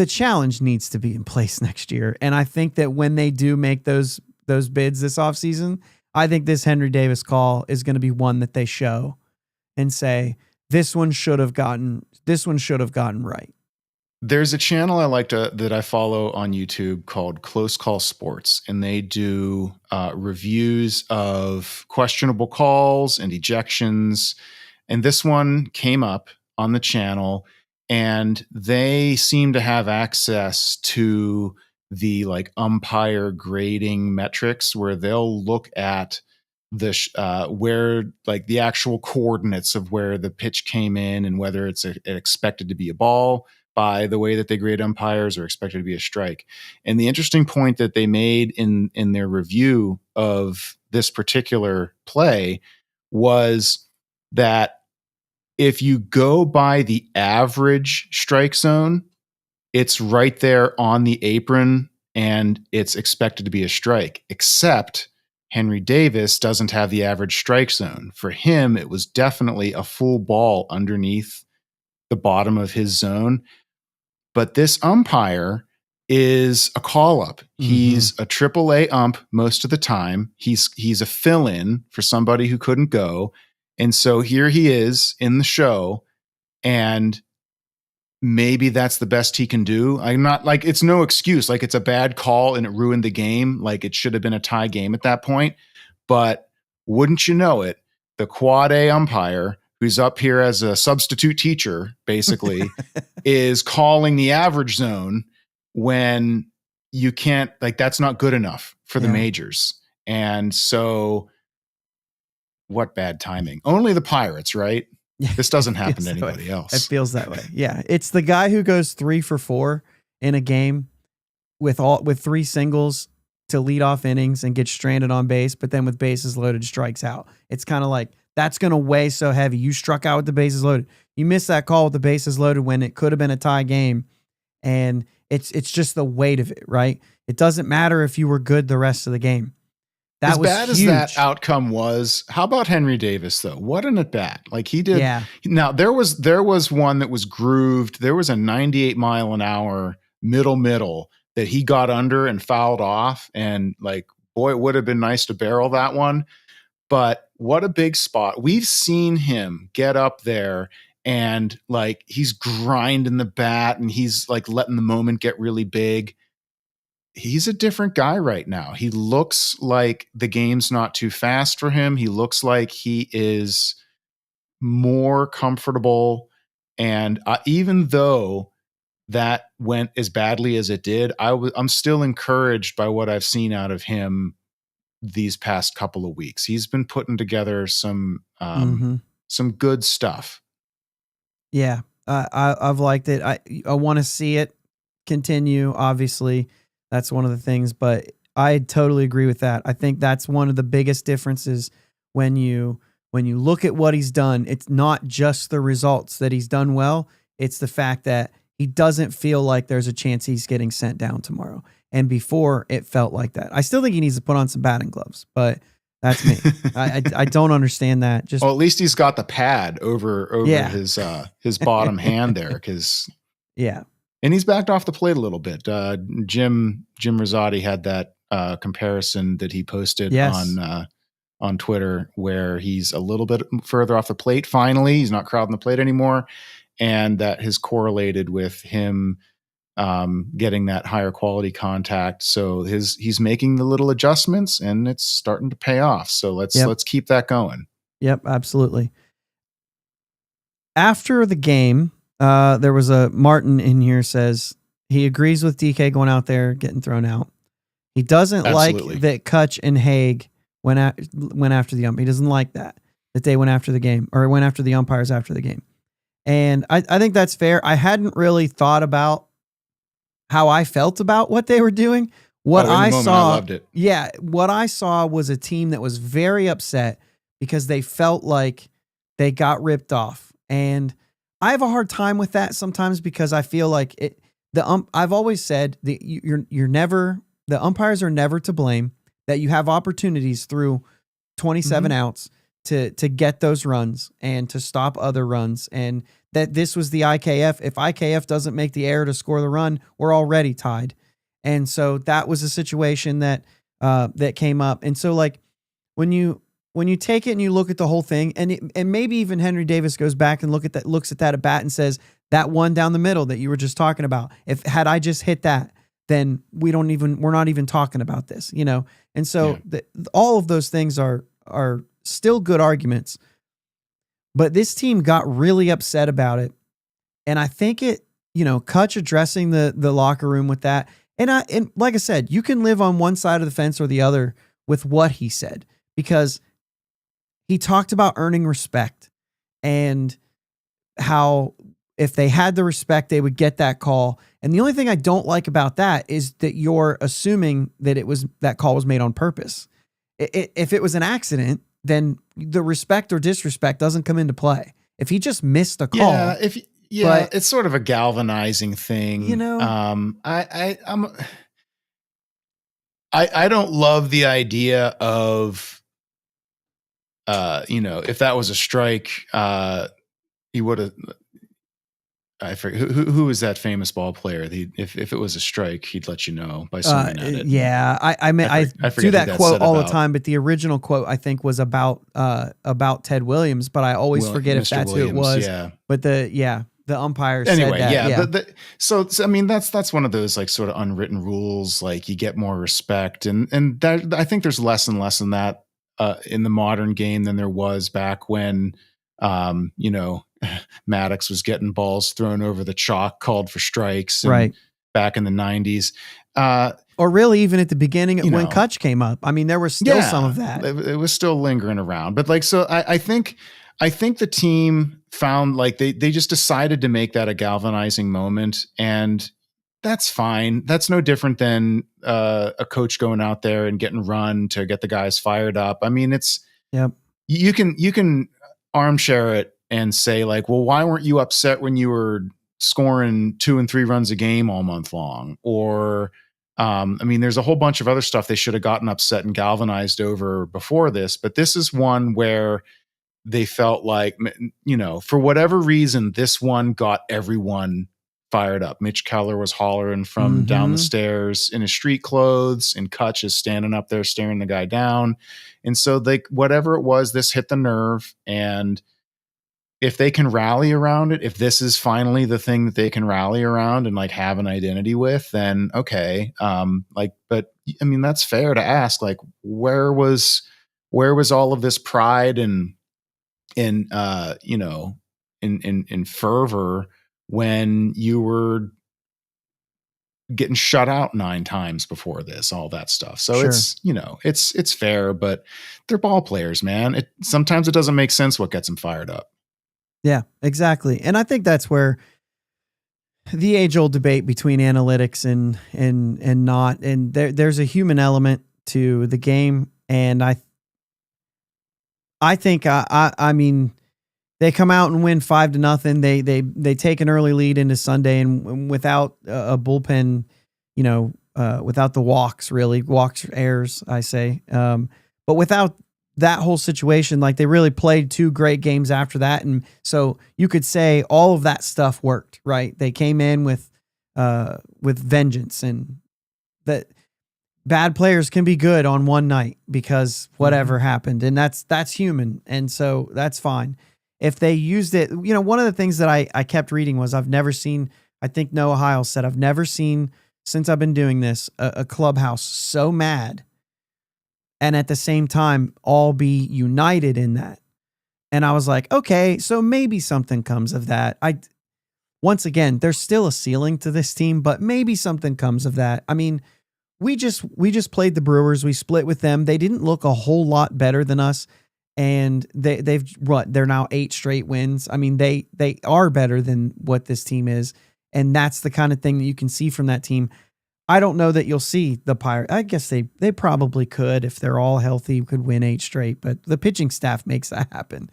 challenge needs to be in place next year. And I think that when they do make those bids this offseason, I think this Henry Davis call is going to be one that they show and say, this one should have gotten right. There's a channel I like that I follow on YouTube called Close Call Sports, and they do reviews of questionable calls and ejections. And this one came up on the channel, and they seem to have access to the like umpire grading metrics where they'll look at the where like the actual coordinates of where the pitch came in and whether it's expected to be a ball by the way that they grade umpires or expected to be a strike. And the interesting point that they made in their review of this particular play was that if you go by the average strike zone, it's right there on the apron and it's expected to be a strike, except Henry Davis doesn't have the average strike zone. For him, it was definitely a full ball underneath the bottom of his zone. But this umpire is a call-up. Mm-hmm. He's a AAA ump most of the time. He's a fill-in for somebody who couldn't go. And so here he is in the show, and maybe that's the best he can do. I'm not like, it's no excuse. Like, it's a bad call and it ruined the game. Like, it should have been a tie game at that point. But wouldn't you know it, the quad A umpire, who's up here as a substitute teacher, basically, is calling the average zone when you can't, like, that's not good enough for the majors. And so what bad timing. Only the Pirates, right? This doesn't happen to anybody else. It feels that way. Yeah. It's the guy who goes 3 for 4 in a game with 3 singles to lead off innings and gets stranded on base, but then with bases loaded strikes out. It's kind of like That's going to weigh so heavy. You struck out with the bases loaded. You missed that call with the bases loaded when it could have been a tie game. And it's just the weight of it, right? It doesn't matter if you were good the rest of the game. That as was bad huge. as that outcome was, how about Henry Davis though? What an at bat! Like he did. Yeah. Now there was one that was grooved. There was a 98 mile an hour middle that he got under and fouled off, and like, boy, it would have been nice to barrel that one. But what a big spot. We've seen him get up there and like he's grinding the bat and he's like letting the moment get really big. He's a different guy right now. He looks like the game's not too fast for him. He looks like he is more comfortable. And even though that went as badly as it did, I'm still encouraged by what I've seen out of him these past couple of weeks. He's been putting together some good stuff. Yeah, I've liked it. I want to see it continue. Obviously, that's one of the things, but I totally agree with that. I think that's one of the biggest differences when you look at what he's done. It's not just the results that he's done well. It's the fact that he doesn't feel like there's a chance he's getting sent down tomorrow. And before, it felt like that. I still think he needs to put on some batting gloves, but that's me. I don't understand that. Just well, at least he's got the pad over his bottom hand there, because and he's backed off the plate a little bit. Jim Rosati had that comparison that he posted on Twitter, where he's a little bit further off the plate. Finally, he's not crowding the plate anymore, and that has correlated with him getting that higher quality contact. So he's making the little adjustments, and it's starting to pay off. So let's keep that going. Yep, absolutely. After the game, there was a Martin in here says he agrees with DK going out there getting thrown out. He doesn't like that Kutch and Haig went after the ump. He doesn't like that they went after the game, or went after the umpires after the game. And I think that's fair. I hadn't really thought about how I felt about what they were doing. What I saw, I loved it. Yeah, what I saw was a team that was very upset because they felt like they got ripped off. And I have a hard time with that sometimes, because I feel like I've always said that the umpires are never to blame, that you have opportunities through 27 outs to get those runs and to stop other runs, and that this was the IKF. If IKF doesn't make the error to score the run, we're already tied. And so that was a situation that came up. And so like when you take it and you look at the whole thing, and maybe even Henry Davis goes back and looks at that at bat and says, that one down the middle that you were just talking about, had I just hit that, then we're not even talking about this, you know? And so all of those things are still good arguments, but this team got really upset about it. And I think Kutch addressing the locker room with that. And like I said, you can live on one side of the fence or the other with what he said, because he talked about earning respect and how if they had the respect, they would get that call. And the only thing I don't like about that is that you're assuming that that call was made on purpose. If it was an accident, then the respect or disrespect doesn't come into play. If he just missed a call. But it's sort of a galvanizing thing. You know, I don't love the idea of, if that was a strike, he would have. I forget who was that famous ball player. If it was a strike, he'd let you know by swinging at it. Yeah, I do that quote all the time, but the original quote I think was about Ted Williams, but I always forget if that's who it was. Yeah, but the umpire said that. Yeah. So I mean that's one of those like sort of unwritten rules. Like you get more respect, and that, I think there's less and less in that in the modern game than there was back when Maddox was getting balls thrown over the chalk, called for strikes, right, back in the 90s. Or really even at the beginning when Kutch came up. I mean, there was still some of that. It was still lingering around. But like, so I think the team found like they just decided to make that a galvanizing moment, and that's fine. That's no different than a coach going out there and getting run to get the guys fired up. I mean, you can armchair it and say like, well, why weren't you upset when you were scoring 2 and 3 runs a game all month long? Or, I mean, there's a whole bunch of other stuff they should have gotten upset and galvanized over before this, but this is one where they felt like, for whatever reason, this one got everyone fired up. Mitch Keller was hollering from down the stairs in his street clothes, and Kutch is standing up there staring the guy down. And so whatever it was, this hit the nerve. And if they can rally around it, if this is finally the thing that they can rally around and like have an identity with, then okay. But I mean, that's fair to ask, like, where was all of this pride and in fervor when you were getting shut out 9 times before this, all that stuff. So Sure. it's fair, but they're ball players, man. Sometimes it doesn't make sense what gets them fired up. Yeah, exactly. And I think that's where the age-old debate between analytics and not, and there's a human element to the game. And I think, I mean, they come out and win 5-0. They take an early lead into Sunday, and without a bullpen, without the walks, errors, I say. But without that whole situation, like, they really played 2 great games after that. And so you could say all of that stuff worked, right? They came in with vengeance, and that bad players can be good on one night because whatever happened, and that's human. And so that's fine. If they used it, one of the things that I kept reading was, I've never seen, I think Noah Hiles said, I've never seen, since I've been doing this, a clubhouse so mad and at the same time all be united in that. And I was like, okay, so maybe something comes of that. Once again, there's still a ceiling to this team, but maybe something comes of that. I mean, we just played the Brewers. We split with them. They didn't look a whole lot better than us. And they're now 8 straight wins. I mean, they are better than what this team is. And that's the kind of thing that you can see from that team. I don't know that you'll see the Pirates. I guess they probably could, if they're all healthy, could win 8 straight, but the pitching staff makes that happen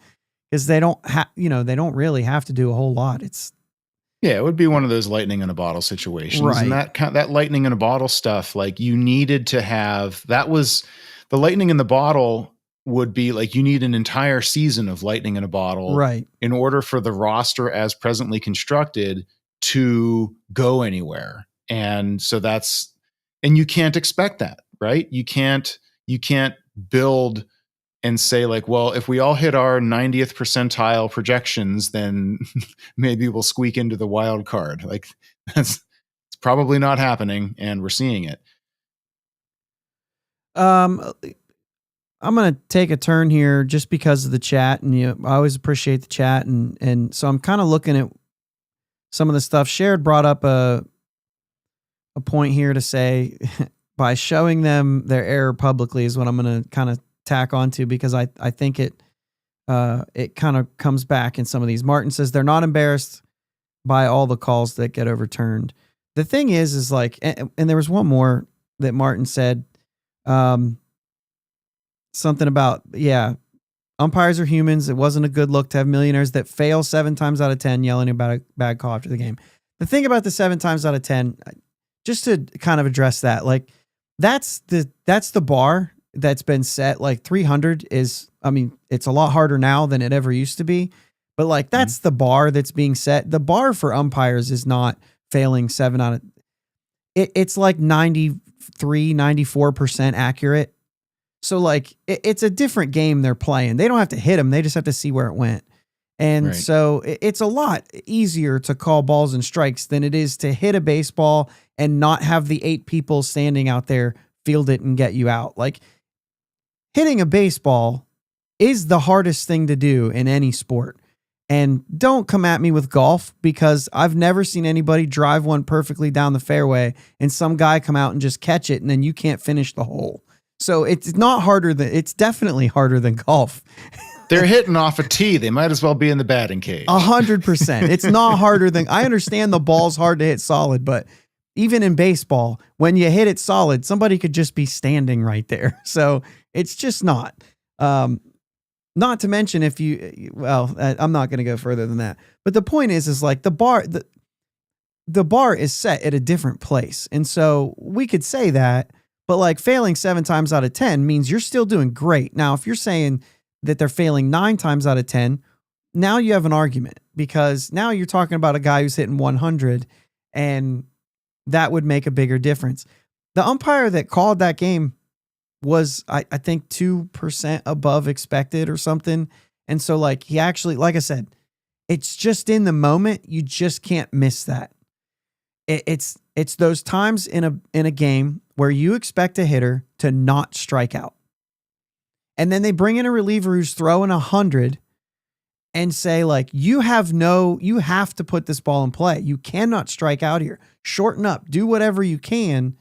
because they don't they don't really have to do a whole lot. It would be one of those lightning in a bottle situations. Right. And that lightning in a bottle stuff, like, you needed to have, that was the lightning in the bottle would be like, you need an entire season of lightning in a bottle, right, in order for the roster as presently constructed to go anywhere. And so and you can't expect that, right? You can't build and say like, well, if we all hit our 90th percentile projections, then maybe we'll squeak into the wild card. Like, it's probably not happening, and we're seeing it. I'm going to take a turn here just because of the chat, and I always appreciate the chat. And so I'm kind of looking at some of the stuff. Shared brought up a point here to say, by showing them their error publicly is what I'm going to kind of tack onto, because I think it kind of comes back in some of these. Martin says they're not embarrassed by all the calls that get overturned. The thing is like, and there was one more that Martin said, something about, umpires are humans. It wasn't a good look to have millionaires that fail 7 times out of 10 yelling about a bad call after the game. The thing about the 7 times out of 10, just to kind of address that, like, that's the bar that's been set. Like, 300 is, I mean, it's a lot harder now than it ever used to be, but like, that's the bar that's being set. The bar for umpires is not failing 7 out of it's like 93, 94% accurate. So like, it's a different game they're playing. They don't have to hit them. They just have to see where it went. And Right. So it's a lot easier to call balls and strikes than it is to hit a baseball and not have the 8 people standing out there field it and get you out. Like, hitting a baseball is the hardest thing to do in any sport. And don't come at me with golf, because I've never seen anybody drive one perfectly down the fairway and some guy come out and just catch it and then you can't finish the hole. So it's definitely harder than golf. They're hitting off a tee. They might as well be in the batting cage. 100%. It's not harder than, I understand the ball's hard to hit solid, but even in baseball, when you hit it solid, somebody could just be standing right there. So it's just not. Not to mention I'm not going to go further than that. But the point is like the bar is set at a different place. And so we could say that, but like failing 7 times out of 10 means you're still doing great. Now, if you're saying that they're failing 9 times out of 10, now you have an argument, because now you're talking about a guy who's hitting 100, and that would make a bigger difference. The umpire that called that game was, I think, 2% above expected or something. And so like he actually, like I said, it's just in the moment. You just can't miss that. It's those times in a game where you expect a hitter to not strike out. And then they bring in a reliever who's throwing 100 and say like, you have to put this ball in play. You cannot strike out here. Shorten up, do whatever you can.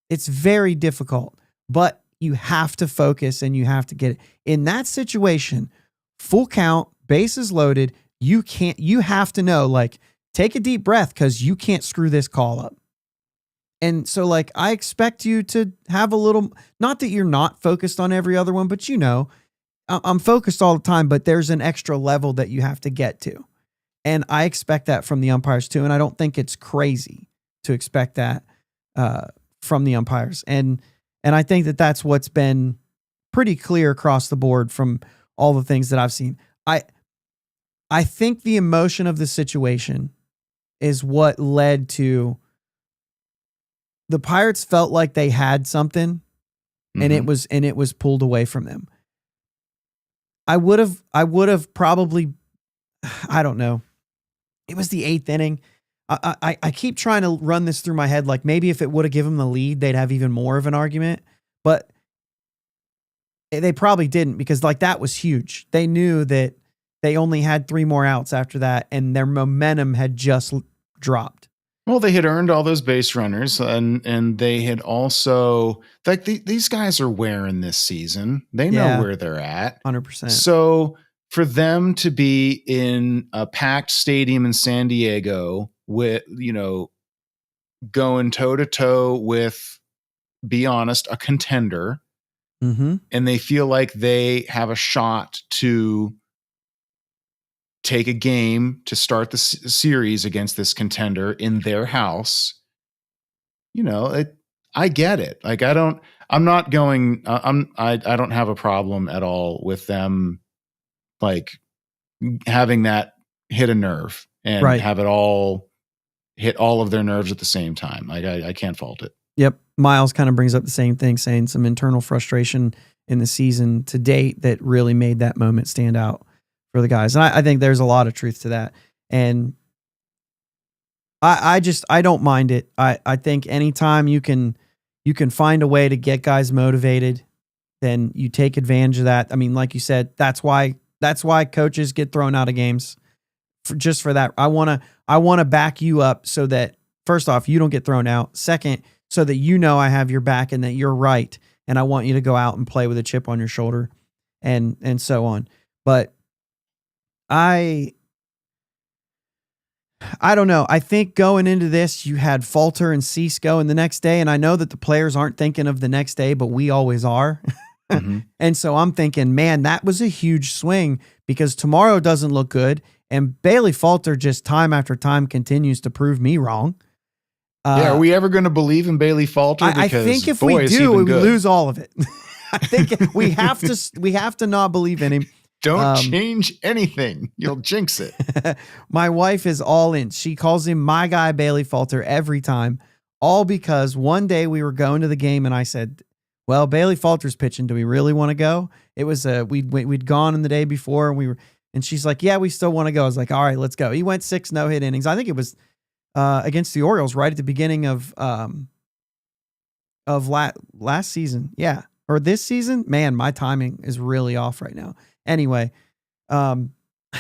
It's very difficult, but you have to focus and you have to get it. In that situation, full count, bases loaded, you have to know, like, take a deep breath, because you can't screw this call up. And so like, I expect you to have a little, not that you're not focused on every other one, but I'm focused all the time, but there's an extra level that you have to get to. And I expect that from the umpires too. And I don't think it's crazy to expect that from the umpires. And I think that that's what's been pretty clear across the board from all the things that I've seen. I think the emotion of the situation is what led to the Pirates felt like they had something, and it was pulled away from them. I would have probably, I don't know. It was the 8th inning. I keep trying to run this through my head. Like maybe if it would have given them the lead, they'd have even more of an argument, but they probably didn't, because like that was huge. They knew that they only had 3 more outs after that, and their momentum had just dropped. Well, they had earned all those base runners, and they had also, like, these guys are wearing this season. They know where they're at. 100%. So for them to be in a packed stadium in San Diego with, going toe to toe with, be honest, a contender, and they feel like they have a shot to take a game to start the series against this contender in their house. I get it. Like, I don't have a problem at all with them, like, having that hit a nerve and have it all hit all of their nerves at the same time. Like, I can't fault it. Yep. Miles kind of brings up the same thing, saying some internal frustration in the season to date that really made that moment stand out for the guys. And I think there's a lot of truth to that. And I don't mind it. I think anytime you can find a way to get guys motivated, then you take advantage of that. I mean, like you said, that's why coaches get thrown out of games just for that. I want to back you up so that, first off, you don't get thrown out. Second, so that I have your back and that you're right. And I want you to go out and play with a chip on your shoulder and so on. But I don't know. I think going into this, you had Falter and Cease going the next day. And I know that the players aren't thinking of the next day, but we always are. And so I'm thinking, man, that was a huge swing, because tomorrow doesn't look good. And Bailey Falter just time after time continues to prove me wrong. Are we ever going to believe in Bailey Falter? I think if we do, we lose all of it. I think we have to not believe in him. Don't change anything. You'll jinx it. My wife is all in. She calls him my guy, Bailey Falter, every time. All because one day we were going to the game and I said, well, Bailey Falter's pitching. Do we really want to go? It was we'd gone in the day before, and she's like, yeah, we still want to go. I was like, all right, let's go. He went 6 no-hit innings. I think it was against the Orioles right at the beginning of last season. Yeah. Or this season. Man, my timing is really off right now. Anyway, it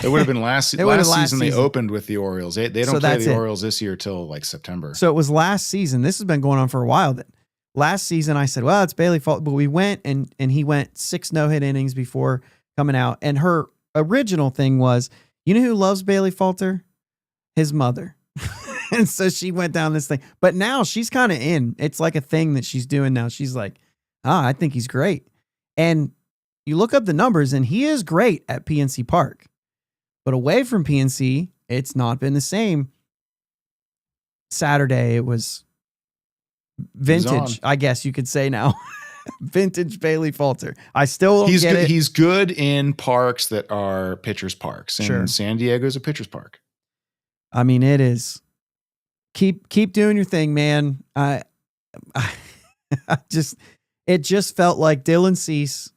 would have been last season. They opened with the Orioles. They don't play the Orioles this year till like September. So it was last season. This has been going on for a while. Then last season, I said, well, it's Bailey's fault, but we went and he went 6 no-hit innings before coming out. And her original thing was, you know who loves Bailey Falter? His mother. And so she went down this thing, but now she's kind of in. It's like a thing that she's doing now. She's like, I think he's great. And You look up the numbers, and he is great at PNC Park. But away from PNC, it's not been the same. Saturday, it was vintage, I guess you could say now. Vintage Bailey Falter. I still don't get it. He's good in parks that are pitchers' parks. And San Diego's a pitcher's park. I mean, it is. Keep doing your thing, man. It just felt like Dylan Cease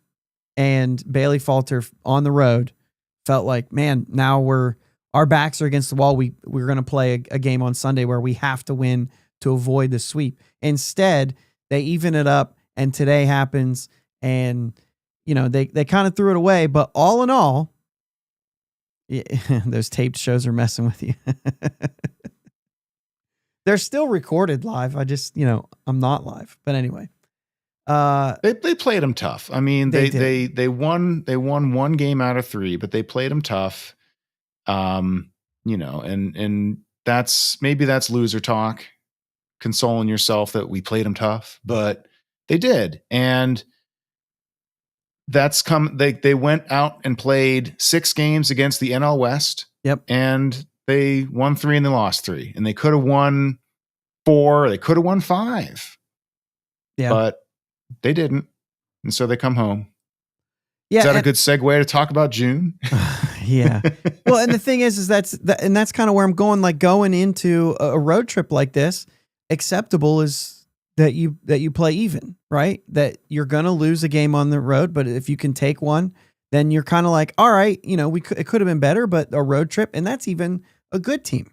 and Bailey Falter on the road felt like, man, now our backs are against the wall. We're going to play a game on Sunday where we have to win to avoid the sweep. Instead, they even it up, and today happens, and they kind of threw it away. But all in all, those taped shows are messing with you. They're still recorded live. I just, I'm not live. But anyway, they played them tough. I mean, they won one game out of 3, but they played them tough. And that's loser talk, consoling yourself that we played them tough, but they did. And they went out and played 6 games against the NL West. Yep. And they won 3 and they lost 3, and they could have won 4. They could have won 5. Yeah. But they didn't. And so they come home. Yeah. Is that a good segue to talk about June? Yeah. Well, and the thing is that's kind of where I'm going, like going into a road trip like this, acceptable is that you play even, right? That you're going to lose a game on the road, but if you can take one, then you're kind of like, all right, it could have been better, but a road trip, and that's even a good team.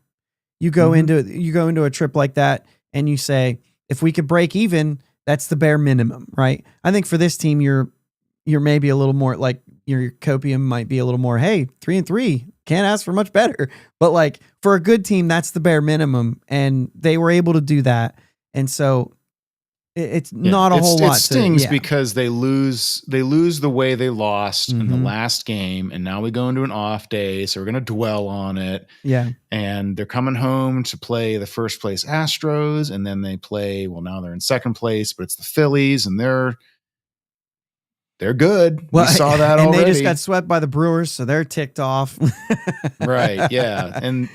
You go into a trip like that and you say, if we could break even, that's the bare minimum, right? I think for this team, you're maybe a little more like your copium might be a little more, hey, 3-3, can't ask for much better. But like for a good team, that's the bare minimum. And they were able to do that. And so it's not a whole lot. It stings because they lose the way they lost in the last game. And now we go into an off day. So we're going to dwell on it. Yeah. And they're coming home to play the first place Astros. And then they play, now they're in second place, but it's the Phillies, and they're good. Well, we saw that and already. They just got swept by the Brewers, so they're ticked off. Right. Yeah. And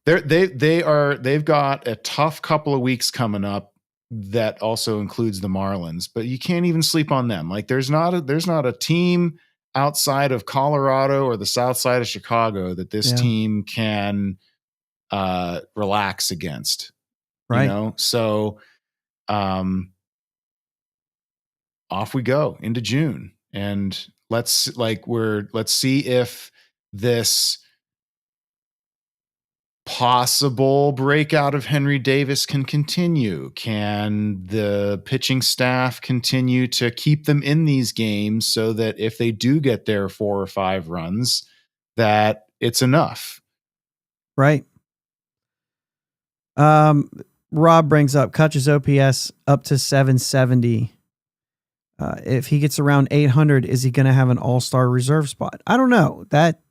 they've got a tough couple of weeks coming up. That also includes the Marlins, but you can't even sleep on them. Like there's not a team outside of Colorado or the south side of Chicago that this team can relax against. Right. So off we go into June, and let's see if this possible breakout of Henry Davis can continue. Can the pitching staff continue to keep them in these games so that if they do get their 4 or 5 runs, that it's enough? Right. Rob brings up Kutch's OPS up to 770. If he gets around 800, is he going to have an all-star reserve spot? I don't know. That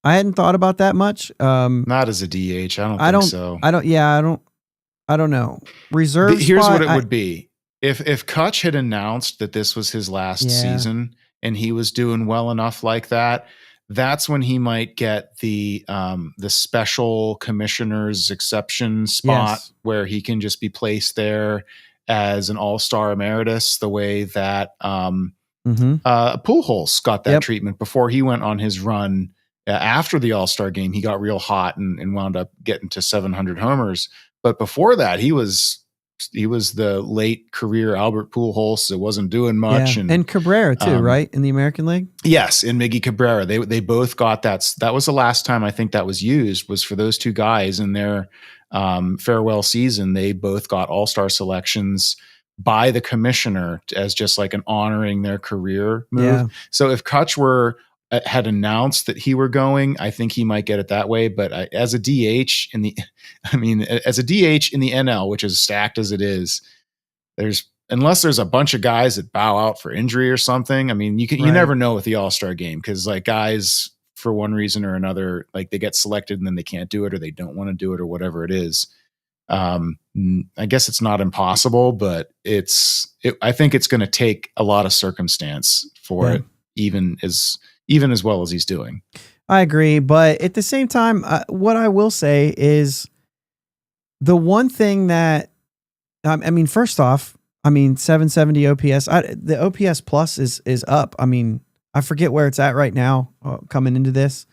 I hadn't thought about that much. Not as a DH. I don't think so. I don't know. Reserve Here's spot, what it would be. If Kutch had announced that this was his last season and he was doing well enough like that, that's when he might get the special commissioner's exception spot where he can just be placed there as an all-star emeritus, the way that Pujols got that treatment before he went on his run. After the All-Star game, he got real hot and wound up getting to 700 homers. But before that, he was the late career Albert Pujols. It wasn't doing much. Yeah. And Cabrera too, right? In the American League? Yes, in Miggy Cabrera. They both got that. That was the last time I think that was used, was for those two guys in their farewell season. They both got all-star selections by the commissioner as just like an honoring their career move. Yeah. So if Kutch had announced that he were going, I think he might get it that way. But as a DH in the NL, which is stacked as it is, unless there's a bunch of guys that bow out for injury or something. I mean, you never know with the All-Star game, because like guys for one reason or another, like they get selected and then they can't do it, or they don't want to do it, or whatever it is. I guess it's not impossible, but I think it's going to take a lot of circumstance for it. even as well as he's doing. I agree, but at the same time, what I will say is the one thing that I mean, first off, 770 OPS. The OPS plus is up. I mean, I forget where it's at right now. Coming into this,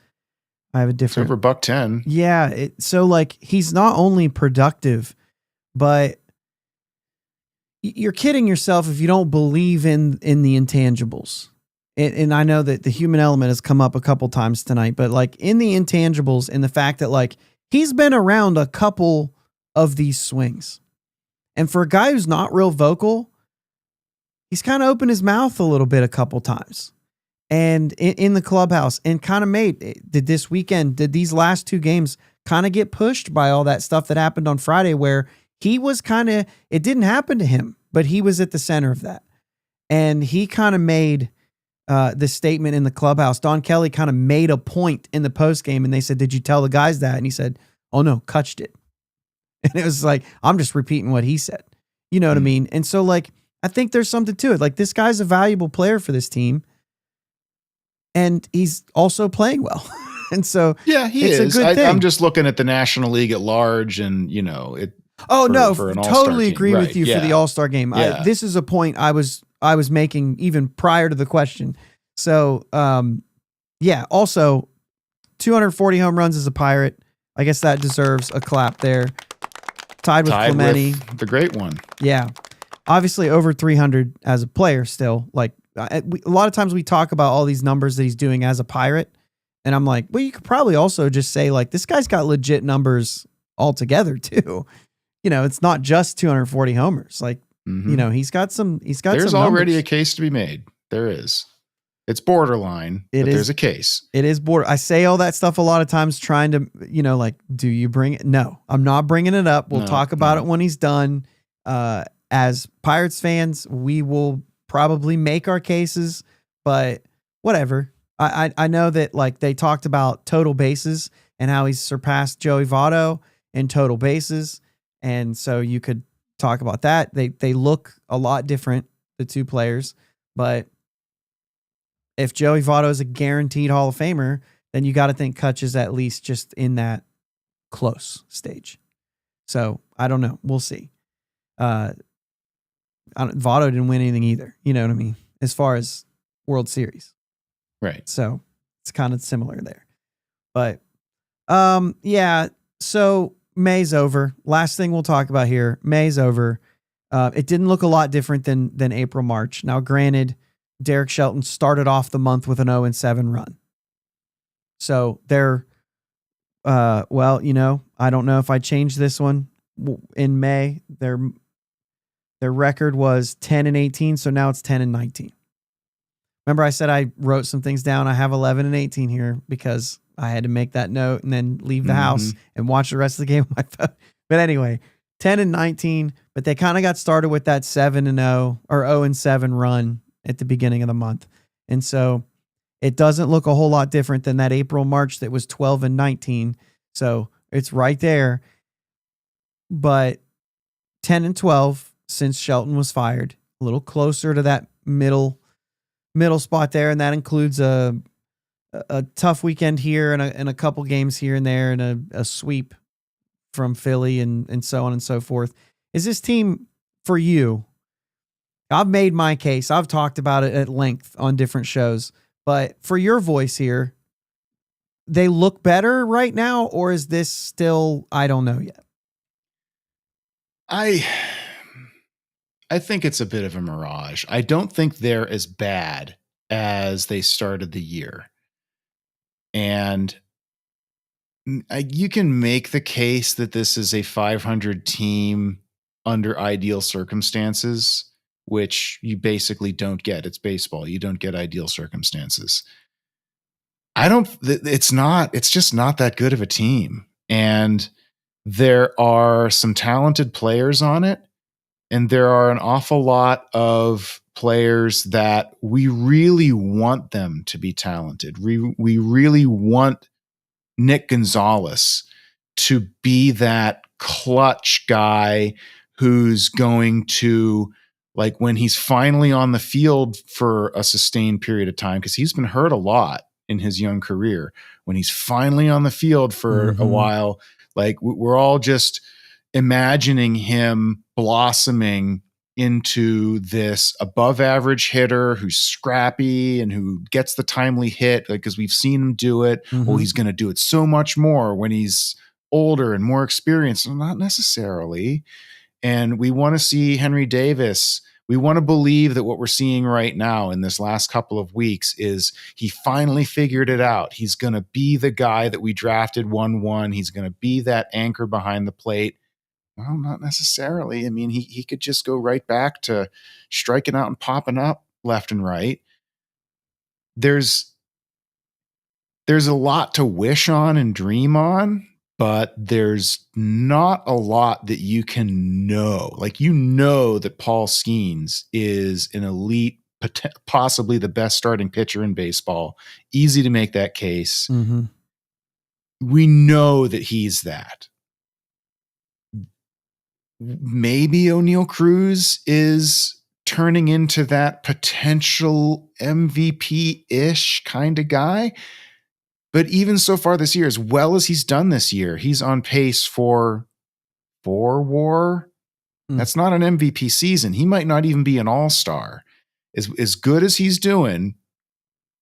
I have a different. It's over $110. Yeah, so like he's not only productive, but you're kidding yourself if you don't believe in the intangibles. And I know that the human element has come up a couple times tonight, but like in the intangibles and the fact that like he's been around a couple of these swings. And for a guy who's not real vocal, he's kind of opened his mouth a little bit a couple times. And in the clubhouse and kind of did these last two games kind of get pushed by all that stuff that happened on Friday where he was it didn't happen to him, but he was at the center of that. And he kind of made the statement in the clubhouse. Don Kelly kind of made a point in the post game and they said, "Did you tell the guys that?" And he said, "Oh no, Kutch did." And it was like, I'm just repeating what he said. You know what I mean? And so like, I think there's something to it. Like this guy's a valuable player for this team and he's also playing well. And so yeah, it's a good thing. I'm just looking at the National League at large and totally agree with you for the All-Star game. Yeah. This is a point I was making even prior to the question. So, also 240 home runs as a Pirate. I guess that deserves a clap there. Tied with Clemente. With the great one. Yeah. Obviously over 300 as a player still. Like a lot of times we talk about all these numbers that he's doing as a Pirate. And I'm like, well, you could probably also just say like, this guy's got legit numbers altogether too. It's not just 240 homers. Like, he's got some There's already a case to be made. There is. It's borderline, but there's a case. It is border. I say all that stuff a lot of times trying to, like, do you bring it? No, I'm not bringing it up. We'll talk about it when he's done. As Pirates fans, we will probably make our cases, but whatever. I know that like they talked about total bases and how he's surpassed Joey Votto in total bases. And so you could talk about that. They look a lot different, the two players, but if Joey Votto is a guaranteed Hall of Famer, then you got to think Kutch is at least just in that close stage. So I don't know. We'll see. Votto didn't win anything either. You know what I mean? As far as World Series. Right. So it's kind of similar there. But so May's over. Last thing we'll talk about here. May's over. It didn't look a lot different than April, March. Now, granted, Derek Shelton started off the month with an 0-7 run. So they're, I don't know if I changed this one in May. Their record was 10-18. So now it's 10-19. Remember I said I wrote some things down. I have 11-18 here because I had to make that note and then leave the house and watch the rest of the game on my phone. But anyway, 10-19, but they kind of got started with that 7-0 or 0-7 run at the beginning of the month. And so it doesn't look a whole lot different than that April, March that was 12-19. So it's right there. But 10-12 since Shelton was fired, a little closer to that middle spot there. And that includes a tough weekend here and a couple games here and there and a sweep from Philly and so on and so forth. Is this team for you? I've made my case. I've talked about it at length on different shows, but for your voice here, they look better right now, or is this still, I don't know yet? I think it's a bit of a mirage. I don't think they're as bad as they started the year. And you can make the case that this is a 500 team under ideal circumstances, which you basically don't get. It's baseball. You don't get ideal circumstances. It's just not that good of a team. And there are some talented players on it. And there are an awful lot of players that we really want them to be talented. We really want Nick Gonzalez to be that clutch guy who's going to like when he's finally on the field for a sustained period of time, because he's been hurt a lot in his young career, when he's finally on the field for a while, like we're all just imagining him blossoming into this above average hitter who's scrappy and who gets the timely hit, because we've seen him do it. Well, he's going to do it so much more when he's older and more experienced. Well, not necessarily. And we want to see Henry Davis. We want to believe that what we're seeing right now in this last couple of weeks is he finally figured it out. He's going to be the guy that we drafted 1-1. He's going to be that anchor behind the plate. Well, not necessarily. I mean, he could just go right back to striking out and popping up left and right. There's a lot to wish on and dream on, but there's not a lot that you can know. Like, you know that Paul Skeens is an elite, possibly the best starting pitcher in baseball. Easy to make that case. We know that he's that. Maybe O'Neal Cruz is turning into that potential MVP-ish kind of guy. But even so far this year, as well as he's done this year, he's on pace for 4 WAR. That's not an MVP season. He might not even be an all-star. As good as he's doing,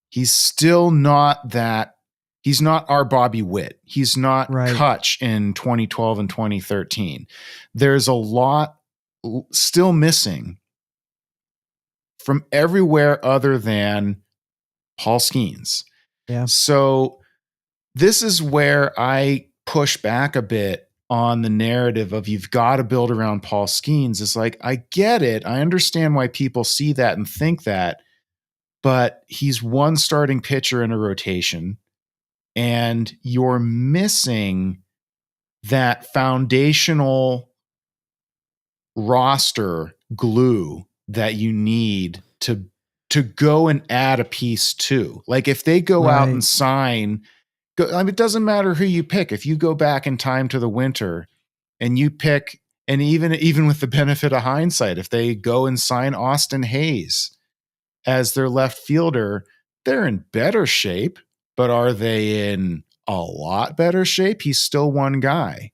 he's still not that. He's not our Bobby Witt. He's not Kutch in 2012 and 2013. There's a lot still missing from everywhere other than Paul Skeens. Yeah. So this is where I push back a bit on the narrative of you've got to build around Paul Skeens. It's like, I get it. I understand why people see that and think that, but he's one starting pitcher in a rotation. And you're missing that foundational roster glue that you need to go and add a piece to. Like, if they go out and sign, it doesn't matter who you pick. If you go back in time to the winter and you pick, and even with the benefit of hindsight, if they go and sign Austin Hayes as their left fielder, they're in better shape. But are they in a lot better shape? He's still one guy.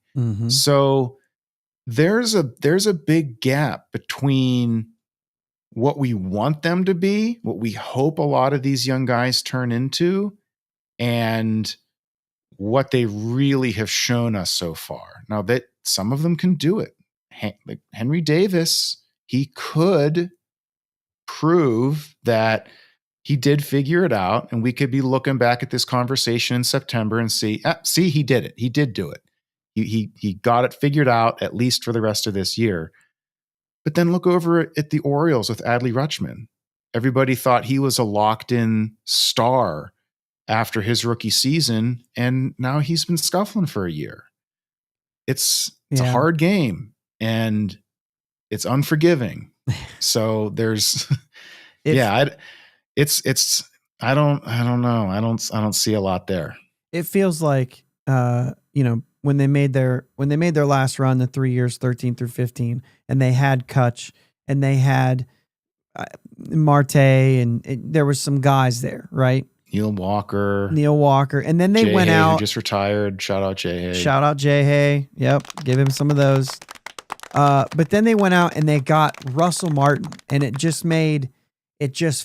So there's a big gap between what we want them to be, what we hope a lot of these young guys turn into, and what they really have shown us so far. Now, that some of them can do it. Like Henry Davis, he could prove that he did figure it out, and we could be looking back at this conversation in September and see, he did it. He did do it. He got it figured out, at least for the rest of this year. But then look over at the Orioles with Adley Rutschman. Everybody thought he was a locked-in star after his rookie season, and now he's been scuffling for a year. It's a hard game, and it's unforgiving. So there's, I don't know. I don't see a lot there. It feels like, when they made their last run, the 3 years, 13 through 15, and they had Kutch and they had Marte, and there was some guys there, right? Neil Walker. And then they went out. Who just retired. Shout out Jay Hay. Yep. Give him some of those. But then they went out and they got Russell Martin, and it just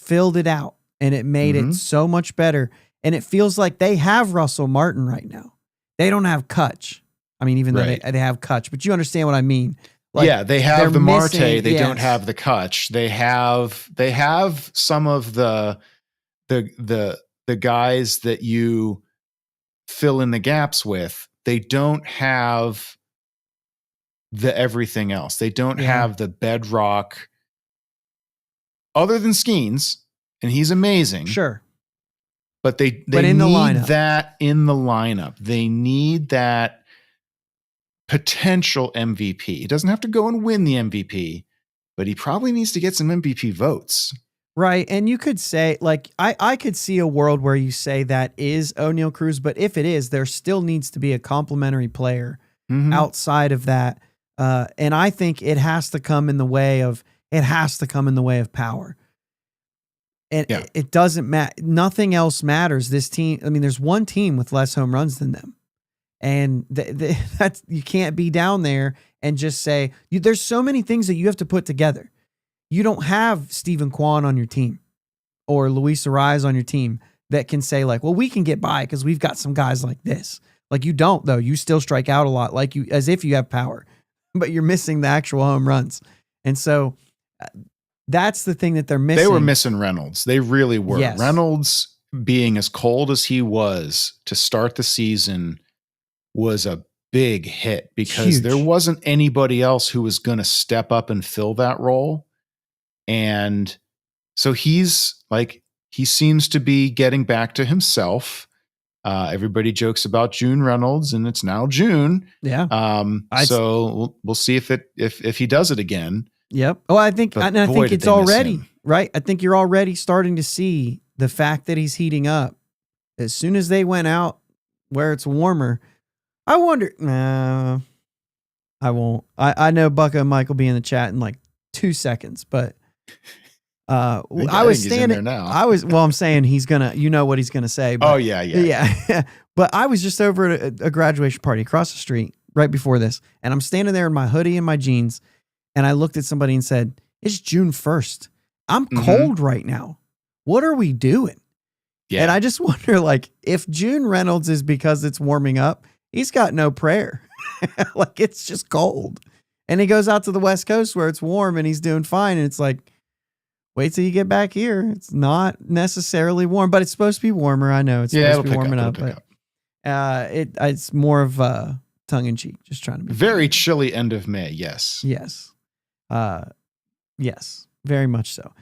filled it out, and it made it so much better. And it feels like they have Russell Martin right now. They don't have Kutch. I mean, even though they have Kutch, but you understand what I mean. Like, they have the Marte. They don't have the Kutch. They have some of the guys that you fill in the gaps with. They don't have the everything else. They don't have the bedrock other than Skeens, and he's amazing. Sure. But they need that in the lineup. They need that potential MVP. He doesn't have to go and win the MVP, but he probably needs to get some MVP votes. Right. And you could say, like, I could see a world where you say that is O'Neal Cruz, but if it is, there still needs to be a complementary player outside of that. And I think it has to come in the way of it has to come in the way of power. And it doesn't matter. Nothing else matters. This team, I mean, there's one team with less home runs than them. And that's, you can't be down there and just say, there's so many things that you have to put together. You don't have Stephen Kwan on your team or Luis Ariz on your team that can say like, well, we can get by because we've got some guys like this. Like you don't, though. You still strike out a lot, like you, as if you have power, but you're missing the actual home runs. And so that's the thing that they're missing. They were missing Reynolds. They really were. Yes. Reynolds being as cold as he was to start the season was a big hit because there wasn't anybody else who was going to step up and fill that role. And so he's like, he seems to be getting back to himself. Everybody jokes about June Reynolds, and it's now June. Yeah. So we'll see if he does it again. Yep. Oh, I think it's already right. I think you're already starting to see the fact that he's heating up. As soon as they went out where it's warmer, I wonder. I won't. I know Bucka and Mike will be in the chat in like 2 seconds, but I was standing there now. I'm saying he's gonna. You know what he's gonna say. But, yeah. But I was just over at a graduation party across the street right before this, and I'm standing there in my hoodie and my jeans. And I looked at somebody and said, it's June 1st. I'm cold right now. What are we doing? Yeah. And I just wonder, like, if June Reynolds is because it's warming up, he's got no prayer. Like, it's just cold. And he goes out to the West Coast where it's warm and he's doing fine. And it's like, wait till you get back here. It's not necessarily warm, but it's supposed to be warmer. I know it's supposed to be warming up. But it's more of tongue in cheek, just trying to be very chilly end of May. Yes. Yes, very much so.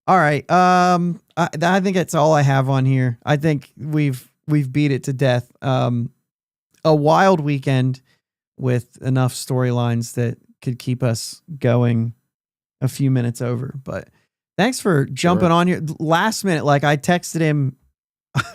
All right. I think that's all I have on here. I think we've beat it to death. A wild weekend with enough storylines that could keep us going a few minutes over, but thanks for jumping on here last minute. Like I texted him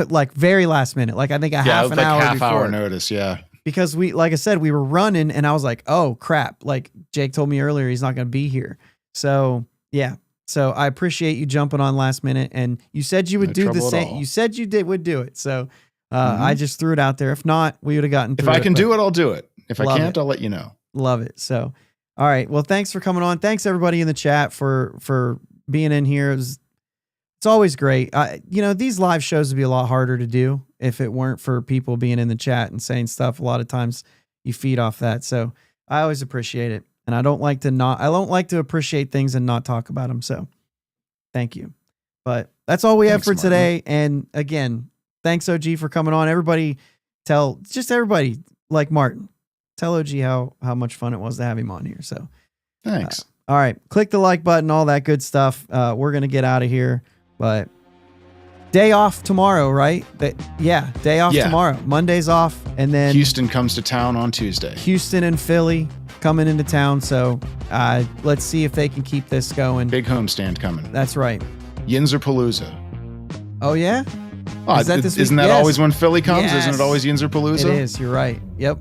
like very last minute, like I think half an hour before. Hour notice. Yeah. Because like I said, we were running and I was like, oh crap. Like Jake told me earlier, he's not going to be here. So yeah. So I appreciate you jumping on last minute and you said you would do the same. You said you would do it. So I just threw it out there. If not, we would have gotten through it. If I can do it, I'll do it. If I can't, I'll let you know. Love it. So, all right. Well, thanks for coming on. Thanks everybody in the chat for being in here. It's always great. These live shows would be a lot harder to do if it weren't for people being in the chat and saying stuff. A lot of times you feed off that. So I always appreciate it. And I don't like to appreciate things and not talk about them. So thank you. But that's all we have for today. And again, thanks OG for coming on. Everybody like Martin, tell OG how much fun it was to have him on here. So thanks. All right. Click the like button, all that good stuff. We're going to get out of here, but day off tomorrow, right? Day off tomorrow. Monday's off. And then Houston comes to town on Tuesday. Houston and Philly coming into town. So let's see if they can keep this going. Big homestand coming. That's right. Yinzerpalooza. Oh, yeah? Isn't that always when Philly comes? Yes. Isn't it always Yinzerpalooza? It is. You're right. Yep.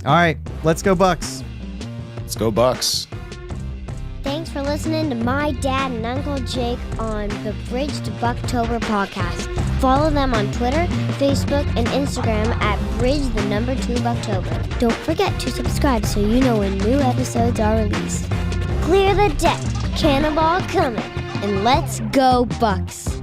All right. Let's go Bucs. Let's go Bucs. Thanks for listening to my dad and Uncle Jake on the Bridge to Buctober podcast. Follow them on Twitter, Facebook, and Instagram at Bridge2Buctober. Don't forget to subscribe so you know when new episodes are released. Clear the deck, cannonball coming, and let's go Bucs.